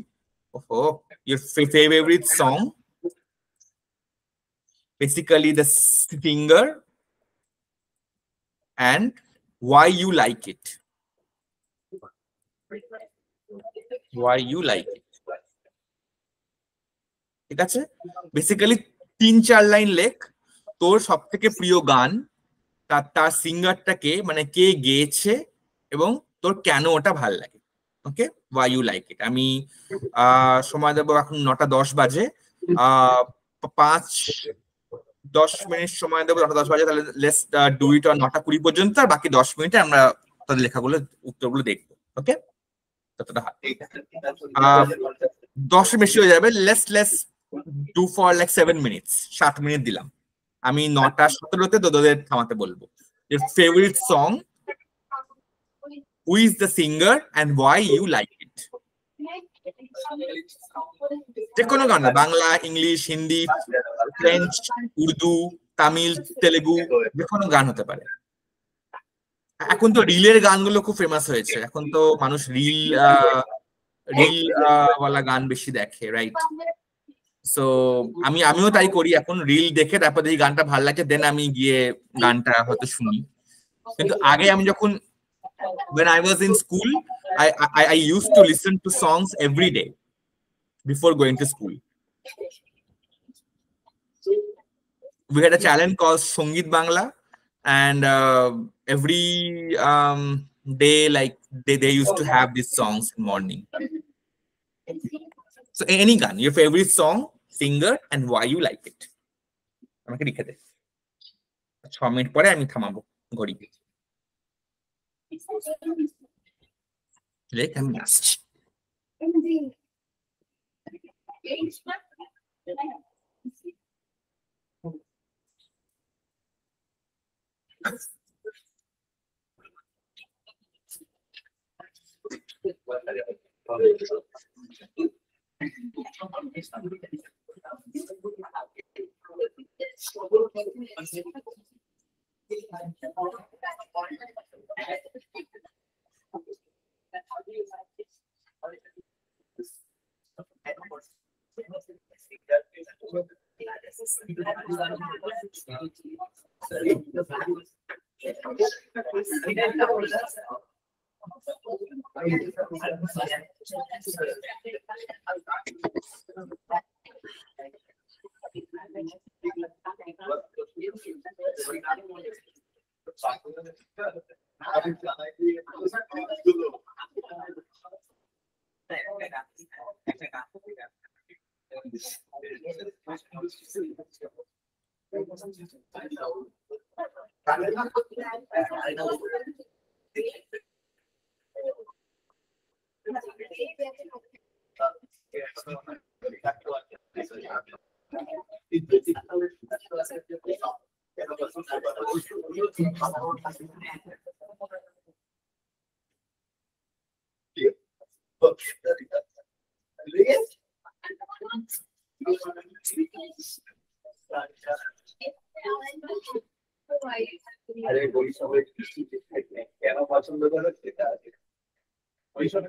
ওহো, your favorite song, basically the singer and why you like it. ঠিক আছে, বেসিক্যালি 3-4 লাইন লেখ তোর সব থেকে প্রিয় গান, তার সিঙ্গারটাকে মানে কে গেয়েছে এবং তোর কেন ওটা ভাল লাগে। ওকে, why you like it. আমি সময় দেবো, এখন 9:10 বাজে, 5-10 মিনিট সময় দেবো, 9:10 বাজে, তাহলে লেটস ডু ইট অন 9:20 পর্যন্ত, আর বাকি 10 মিনিটে আমরা তাদের লেখাগুলো উত্তরগুলো দেখবো। ওকে, ততটা 10 বেশি হয়ে যাবে, let's do for like 7 minutes, 7 minute দিলাম। আমি 9:17-তে তোদের থামাতে বলবো। Your favorite song, who is the singer and why you like it. যে কোনো গান, বাংলা, ইংলিশ, হিন্দি, ফ্রেঞ্চ, উর্দু, তামিল, তেলেগু, যে কোনো গান হতে পারে। এখন তো রিলের গানগুলো খুব ফেমাস হয়েছে, এখন তো মানুষ রিল ওয়ালা গান বেশি দেখে, রাইট? সো আমিও তাই করি, এখন রিল দেখে তারপর এই গানটা ভালো লাগে, দেন আমি গিয়ে গানটা হয়তো শুনি। কিন্তু আগে আমি যখন when I was in school, I used to listen to songs every day before going to school. we had a challenge called Songit Bangla, and every day, like they used to have these songs in morning. So any gun, your favorite song, singer, and why you like it. আমাকে লিখে দে 6 minute পরে আমি থামাবো ঘড়ি লেখ আমি আসছি
আরে বৈষম্য কেন পছন্দ করো সেটা আছে বৈষম্য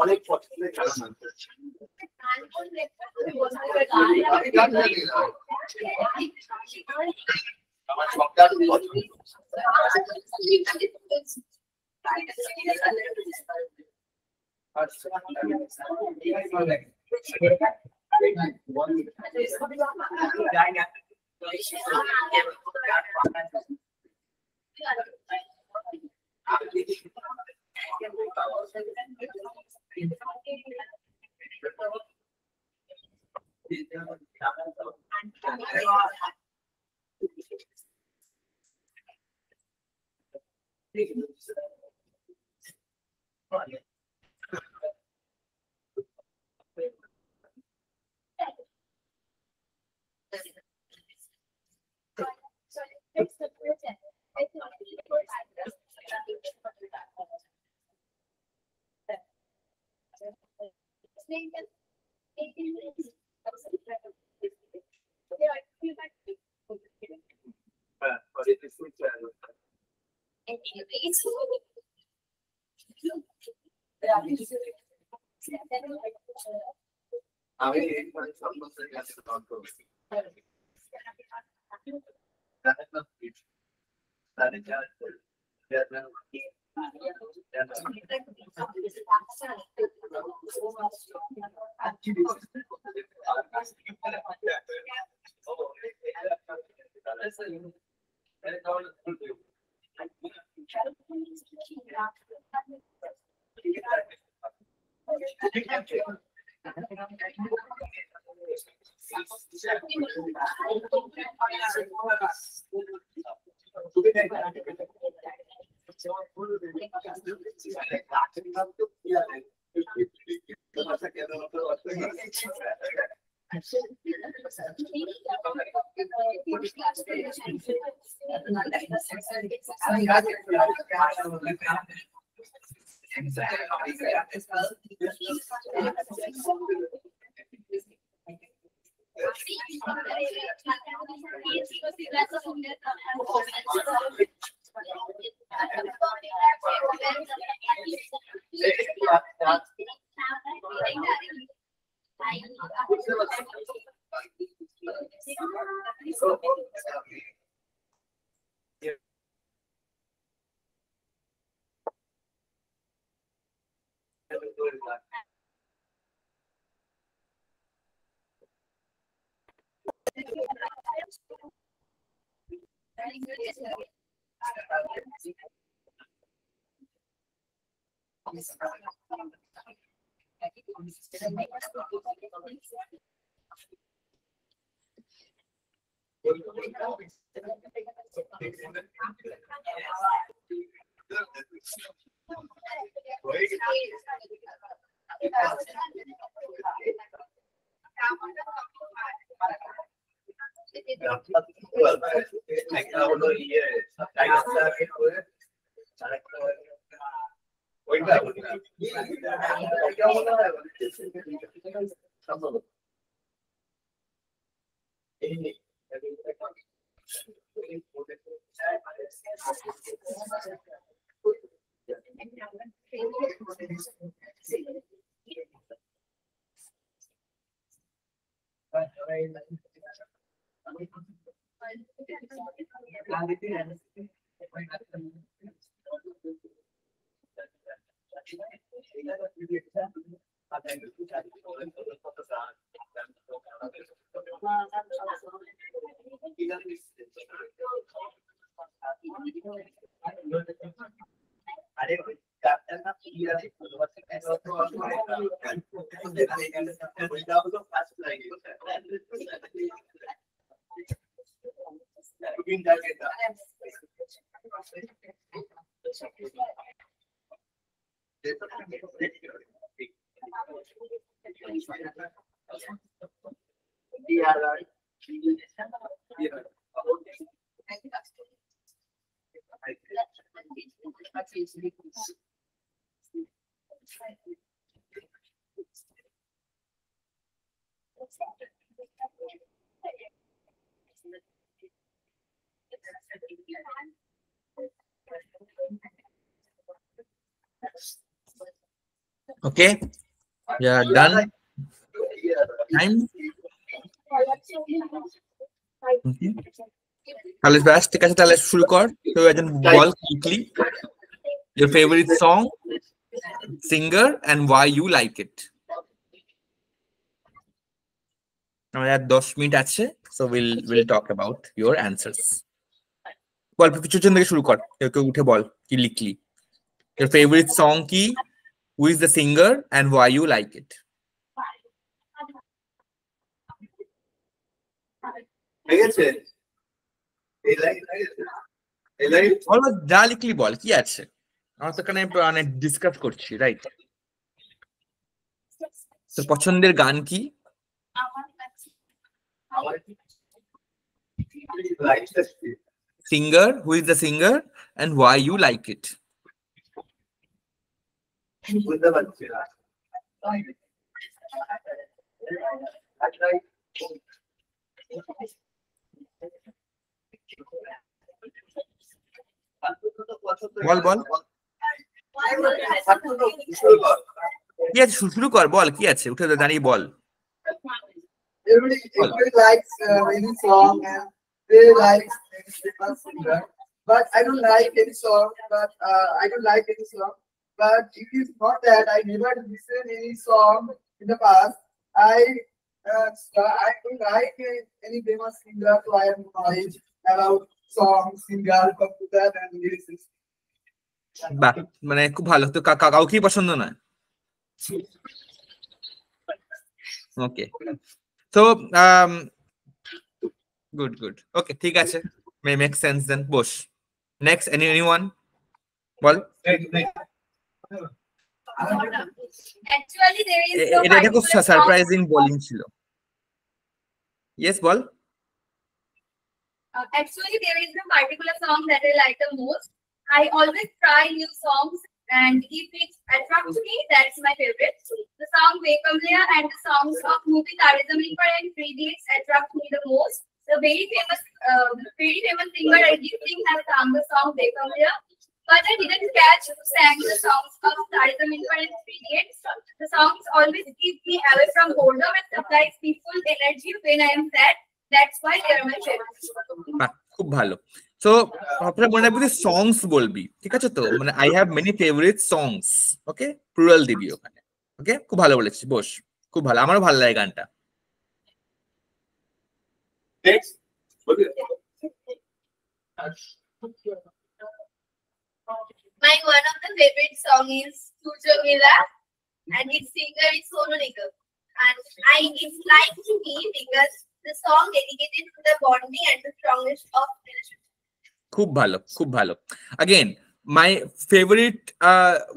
অনেক পছন্দের কারণ আছে আমার সবটার পছন্দ আমি সম্বন্ধের কাছে
Okay, yeah, done. Time. তাহলে ব্যাস ঠিক আছে, তাহলে শুরু কর। তো একজন বল quickly your favorite song, singer and why you like it. আমাদের 10 মিনিট আছে, so we'll talk about your answers. বল পিছন থেকে শুরু কর, কেউ উঠে বল কি লিখলি। your favorite song কি, who is the singer and why you like it. বল যা লিখলি বল, কি আছে, আমরা তো এখানে অনেক ডিসকাস করছি, রাইট? তোর পছন্দের গান কি? Singer, who is the singer and why you like it. বল বল কি আছে, শুরু কর, বল কি আছে, উঠে দাঁড়িয়ে বল।
Everybody likes any song and they like any famous singer, but I don't like any song. But it is not that I never listen any song in the past. I don't like any famous singer, so I have knowledge about songs, singer, computer, and lyrics.
বাহ, মানে খুব ভালো। তো কাউকে পছন্দ নয়? ওকে, তো good okay, ঠিক আছে, may make sense then. Boss, next, anyone ball.
Actually, there is no
এটা খুব
particular song.
সারপ্রাইজিং বোলিং ছিল। Yes ball.
Actually, there is no particular song that I like the most. I always try new songs, and if it attracts me, that's my favorite. The song Vekamlia and the songs of movie Tare Zameen Par and Three Idiots attract me the most. The very famous singer Arjit Singh has sung the song Vekamlia, but I didn't catch who sang the songs of Tare Zameen Par and Three Idiots. The songs always keep me away from boredom and supplies peaceful energy when I am sad. That's why they are my favorite.
খুব ভালো। So আপনারা মনে রাখবেন সংস বলবি, ঠিক আছে? তো মানে I have many favourite songs, okay, plural দিবি ওখানে, ওকে? খুব ভালো বলেছিস, বস, খুব ভালো, আমারও ভালো লাগে গানটা।
My one of the favorite song is Tujo Mila, and its singer is Sonu Nigam. And it's like to me because the song dedicated to the bonding and the strongness of relationship.
খুব ভালো, খুব ভালো। Again, my favorite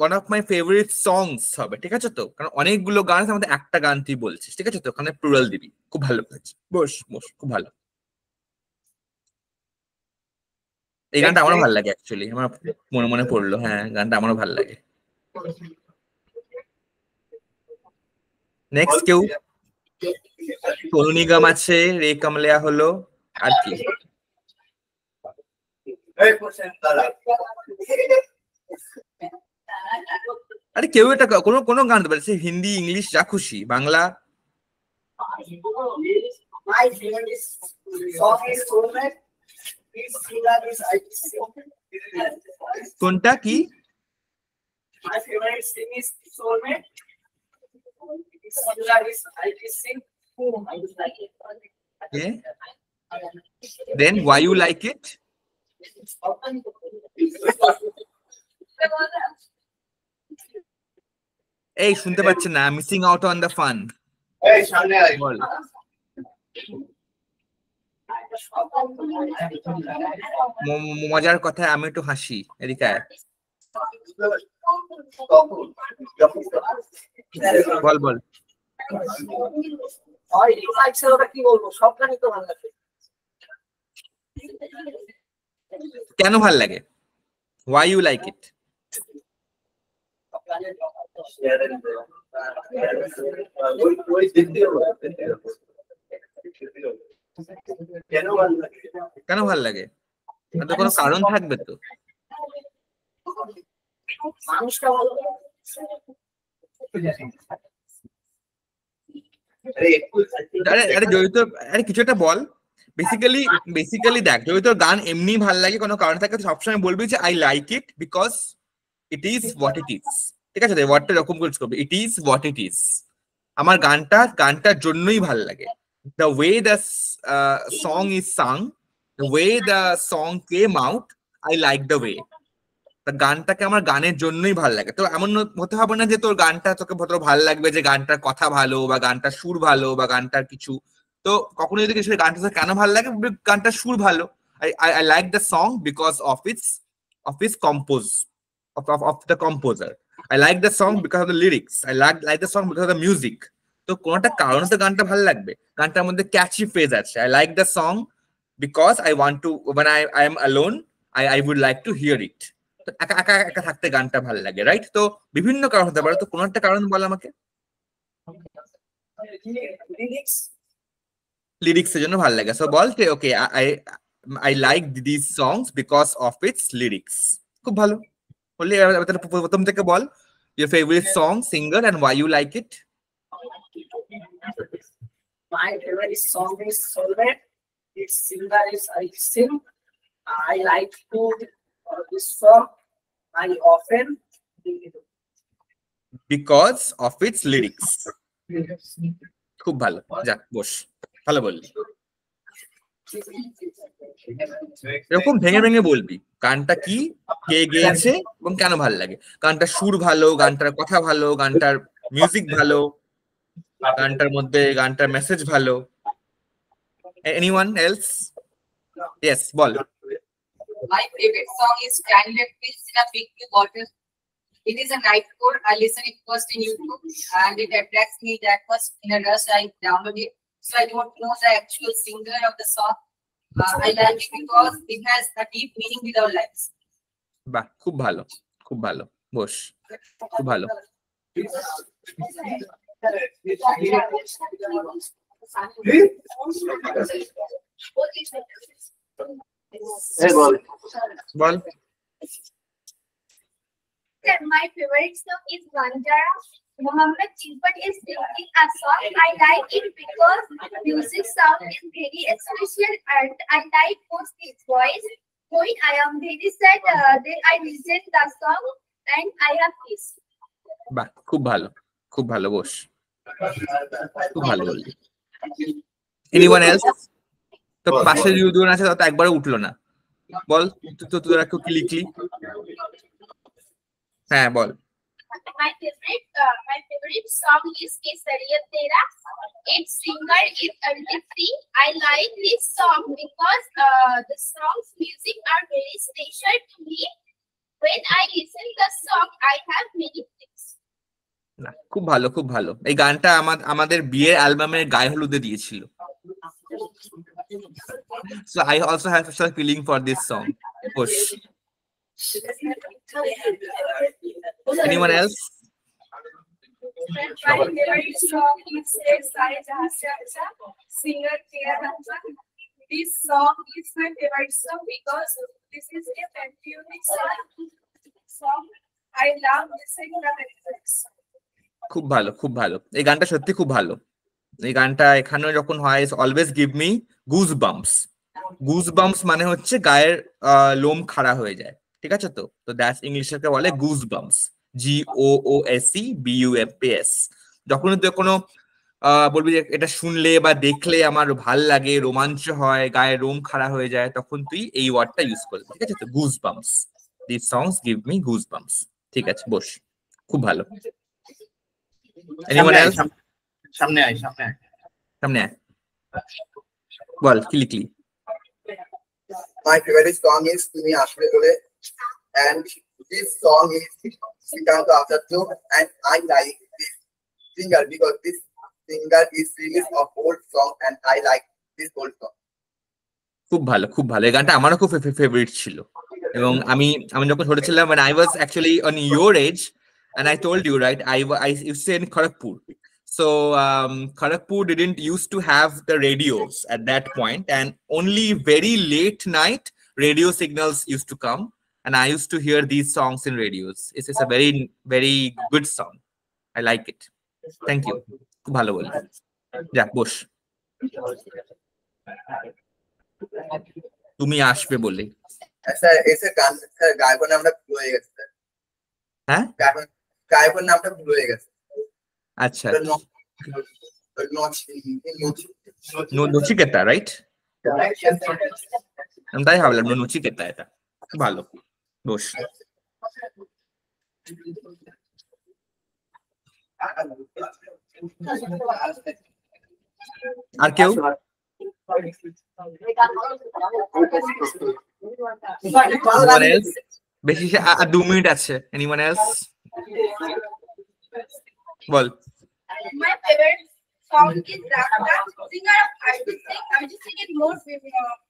one of my favorite songs হবে, ঠিক আছে তো? কারণ অনেকগুলো গান আছে, আমাদের একটা গান তুই বলছিস, ঠিক আছে তো? ওখানে প্লুরাল দিবি। খুব ভালো বলেছিস। বস বস, খুব ভালো। এই গানটা আমারও ভালো লাগে অ্যাকচুয়ালি, আমার মনে মনে পড়লো। হ্যাঁ, গানটা আমারও ভালো লাগে। নেক্সট কেউ? সোনু নিগম আছে, রে কামলিয়া হলো, আর কি? আরে কেউ এটা কোনো গান দিতে পারে, সে হিন্দি, ইংলিশ, যা খুশি, Bangla.
My favorite song is Soulmate. Its singer is IT Singh.
কোনটা কি?
My favorite sing is Soulmate. Its singer is IT Singh. I just like it.
Yeah. Then why you like it? এই শুনতে পাচ্ছেন না, missing out on the fun.
এই সামনে আয়।
বল। মজার কথা, আমি একটু হাসি, এদিকে আয়। বল বল।
কি বলবো, সব গানই তো ভালো লাগে।
কেন ভাল লাগে? Why you like it? কেন ভাল লাগে? তার কোনো কারণ থাকবে তো।
মানুষটা ভালো।
আরে জয়িত, আরে কিছু একটা বল। বেসিক্যালি দেখ, যদি তোর গান এমনি ভাল লাগে, কোনো কারণ থাকে, সবসময় বলবি যে I like it because it is what it is. ঠিক আছে, ওয়ার্ডটা এরকম করে করবি, it is what it is. আমার গানটার জন্যই ভাল লাগে। The way the song is sung, the way the song came out, I like the way. গানটাকে আমার গানের জন্যই ভাল লাগে। তো এমন হতে হবে না যে তোর গানটা তোকে ভাল লাগবে যে গানটার কথা ভালো বা গানটার সুর ভালো বা গানটার কিছু। তো কখনো যদি কিছু গানটা কেন ভালো লাগে, গানটার সুর ভালো। I like the song because of its of the composer. I like the song because of the lyrics. I like the song because of the music. তো কোনটা কারণে তো গানটা ভালো লাগবে। গানটার মধ্যে ক্যাচি ফ্রেজ আছে। I like the song because I want to, when I am alone, I would like to hear it. তো একা থাকতে গানটা ভালো লাগে, রাইট? তো বিভিন্ন কারণ হতে পারে, তো কোন একটা কারণ বল আমাকে। লিরিক্স এর জন্য ভালো লাগে। So ball okay, I like these songs because of its lyrics. খুব ভালো বললি। প্রথম থেকে বল your favorite song, singer and why you like it.
My favorite song is Soulmate. Its singer is IT Singh. I like to this song I often
because of its lyrics. খুব ভালো, যা বস, ভালো বললি। এরকম ভেঙে ভেঙে বলবি গানটা কি, কে গেয়েছে এবং কেন ভালো লাগে। গানটার সুর ভালো, গানটার কথা ভালো, গানটার মিউজিক ভালো, গানটার মধ্যে গানটার মেসেজ ভালো। Anyone else? Yes, ball.
My favorite song is Candidate Pills in a Big Blue Bottle. It is a nightcore. I listen it first in YouTube and it attracts me that much. In a rush, I download it. So I don't know the actual singer of the song. I like it because it has a deep meaning with our lives.
বাহ, খুব ভালো, খুব ভালো, বস, খুব ভালো। বল।
My favorite song is Banjara. Mohammed Chilpat is singing a song. I like it because music sound is very special and I like both his voice. When I am very sad, then I listen the song and I am peace.
বাহ, খুব ভালো, খুব ভালো, বস, খুব ভালো বললি। Anyone else? তো পাশে দুজন আছে, তো একবারও উঠলো না। বল তোরা একটু ক্লিকলি। হ্যাঁ বল।
My favorite song is Kesariya Tera. Its singer is Arjit Singh. I like this song because the song's music are very special to me. When I listen the song, I have many things.
না, খুব ভালো খুব ভালো। এই গানটা আমাদের বিয়ের অ্যালবামের গায়ে হলুদে দিয়েছিল। So I also have a special feeling for this song. Push. Anyone else?
My favorite song is Sare Jahan Se Acha, singer Priya Ranjan. This song is my favorite song because this is a patriotic song. I love listening to the lyrics.
খুব ভালো খুব ভালো। এই গানটা সত্যি খুব ভালো। এই গানটা এখানে যখন হয় always give me goose bumps. Goose bumps মানে হচ্ছে গায়ের লোম খাড়া হয়ে যায়, ঠিক আছে? তো দ্যাটস ইংলিশকে বলে গুজ বাম্পস, GOOSEBUMPS। যখন তুই কোনো বলবি যে এটা শুনলে বা দেখলে আমার ভাল লাগে, রোমাঞ্চ হয়, গায়ের লোম খাড়া হয়ে যায়, তখন তুই এই ওয়ার্ডটা ইউজ করবি, ঠিক আছে? তো goose bumps, this songs give me goose bumps. ঠিক আছে, বস। খুব ভালো। Anyone else?
সামনে আয়
বল ক্লিকলি।
My favorite song is Tumi Ashbe Bole, and this song is Srikanth Acharya, and I like this singer because this singer is released of old song, and I like this old song.
খুব ভালো খুব ভালো। এই গানটা আমারও খুব favourite ছিল, এবং আমি যখন ছোট ছিলাম, when I was actually on your age, and I told you, right, I used to stay in Kharagpur. So Kharagpur didn't used to have the radios at that point, and only very late night radio signals used to come, and I used to hear these songs in radios. It's a very very good song. I like it. Thank you. খুব ভালো বল। যা বস। তুমি আসবে বলে
sir এসে গান sir গায়কের নামটা ভুল হয়ে গেছে স্যার।
হ্যাঁ,
গায়কের নামটা ভুল হয়ে গেছে।
আচ্ছা,
No,
নচিকেতা, রাইট? আমি তাই ভাবলাম নচিকেতা। এটা ভালো, বস। আর কেউ? Anyone else? বেশি 2 মিনিট আছে। Anyone else? Ball.
My favorite song is Rasta, singer of Arjit Singh. Arjit Singh is more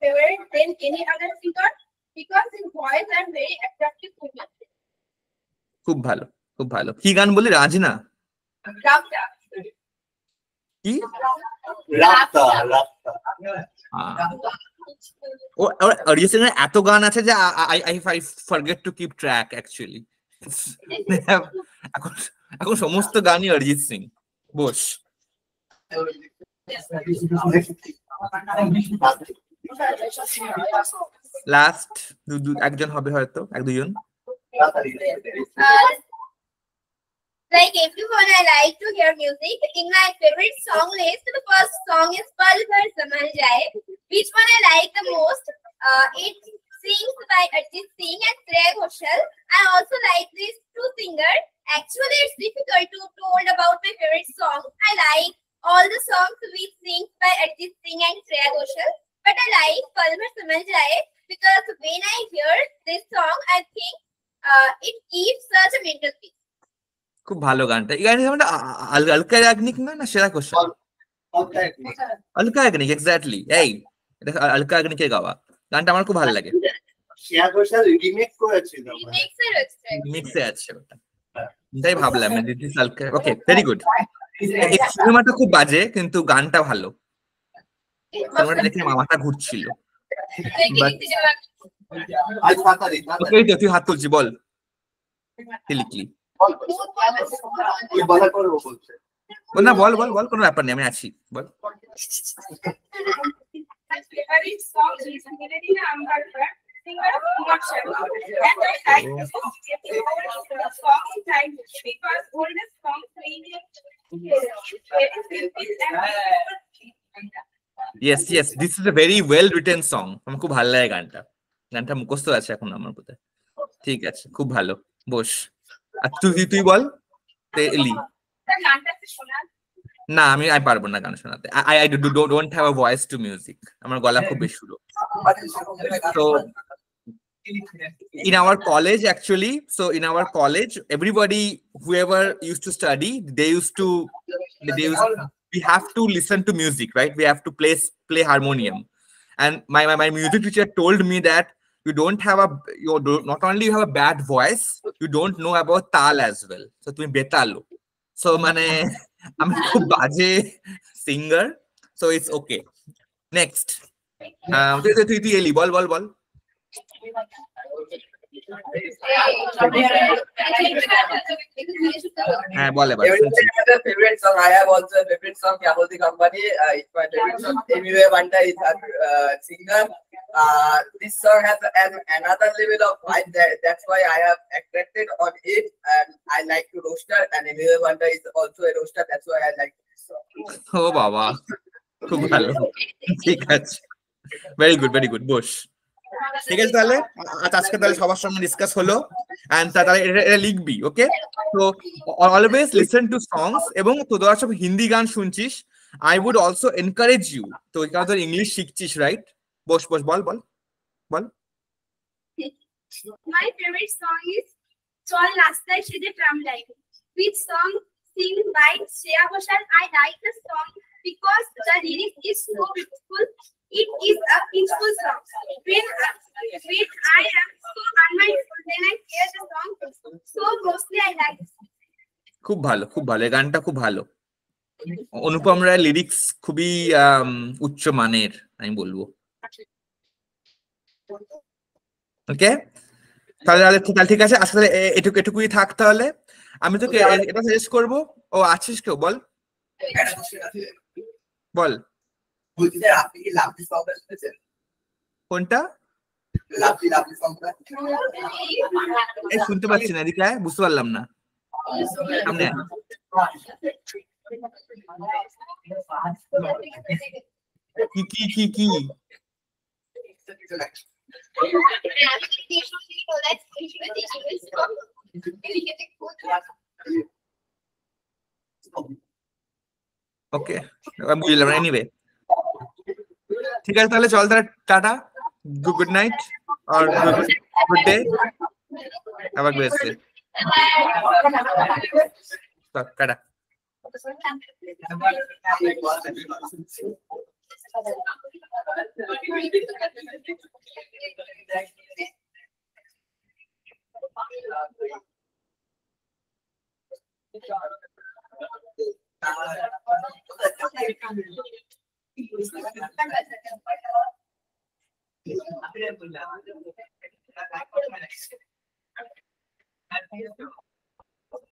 favorite than any other singer because his voice are very attractive to me.
খুব ভালো খুব ভালো। কি গান বলি? রাজনা?
Rasta.
কি?
রাস্তা
অরিজিৎ সিং এর এত গান আছে যে I forget to keep track actually. এখন সমস্ত গানই অরিজিৎ সিং। বস। লাস্ট একজন হবে হয়তো, 1-2 জন।
Like everyone, I like to hear music. In my favorite song list, the first song is Pal Bhar Samajh Jaaye. Which one I like the most? It sings by Arjit Singh and Shreya Ghoshal. I also like these two singers. Actually, it's difficult to told about my favorite song. I like all the songs which sing by Arjit Singh and Shreya Ghoshal, but I like Pal Bhar Samajh Jaaye because when I hear this song, I think it gives such a mental peace.
খুব ভালো গানটা। এই গানটা মানে আলকা ইয়াগনিক না Shreya Ghoshal? Alka Yagnik, exactly. এই এটা আলকা ইয়াগনিকের গাওয়া গানটা আমার খুব ভালো লাগে।
শ্রেয়া ঘোষাল রিমেক করেছিল,
মিক্সে আছে ওটা, তাই ভাবলাম this Alka. Okay, very good. এই সিনেমাটা খুব বাজে কিন্তু গানটা ভালো। সিনেমাটা দেখে মাথা ঘুরছিল। ওকে, তুই হাত তুলছি, বল ক্লিকলি। না বল বল বল, কোনো ব্যাপার নেই, আমি আছি, বল। Yes, this is a very well written song. আমার খুব ভালো লাগে গানটা। গানটা মুখস্থ আছে এখন আমার বোধ হয়। ঠিক আছে, খুব ভালো, বস। আর তুই বল এলি। না, আমি পারবো না গান শোনাতে। I don't have a voice to music. আমার গলা খুব বেশ সুর। So in our college, actually, everybody, whoever used to study, we have to listen to music, right? We have to play harmonium. And my music teacher told me that you not only you have a bad voice, you don't know about tal as well. So তুমি বেতালো। So মানে আমি খুব বাজে singer, so it's okay. Next, তুই এলি, বল। হ্যাঁ, বল এবার।
Favorite song. I have also a favorite song, Yaboti Company. It's my favorite song. Amy Wanda is a singer. This song has another level of vibe. That's why I have attracted on it, and I like to roast her. And Amy Wanda is also a roaster. That's why I like this song.
ও বাবা, খুব ভালো, ঠিক আছে, very good, বস। ঠিক আছে, তাহলে আজকে সবার সঙ্গে ডিসকাস হলো, এন্ড তাহলে এটা লিখবি, ওকে? তো অলওয়েজ লিসেন টু সংস, এবং তোরা সব হিন্দি গান শুনছিস, I would also encourage you, তো কারণ তোর ইংলিশ শিখছিস, রাইট? বস, বল।
My favorite song is Chol Nastai Shede Tram Line. Which song sing by Shreya Ghoshal? I like the song because the lyrics is so beautiful. It is a peaceful song. When I am so unmindful, then I hear the song. So mostly I like it.
খুব ভালো, এই গানটা খুব ভালো। Anupam Roy lyrics খুবই উচ্চ মানের, আমি বলবো। ওকে, তাহলে ঠিক আছে, আসলে এটুকুই থাক। তাহলে আমি তোকে এটা সাজেস্ট করবো। ও আছিস কেউ? বল। কোনটা? এই শুনতে পাচ্ছি না, এদিকে বুঝতে পারলাম না। সামনে কি ওকে, বুঝলাম। এনিওয়ে, ঠিক আছে, তাহলে চল, তাহলে টাটা, গুড নাইট আর গুড ডে, আবার বেস্ট, টাটা।
Thank you.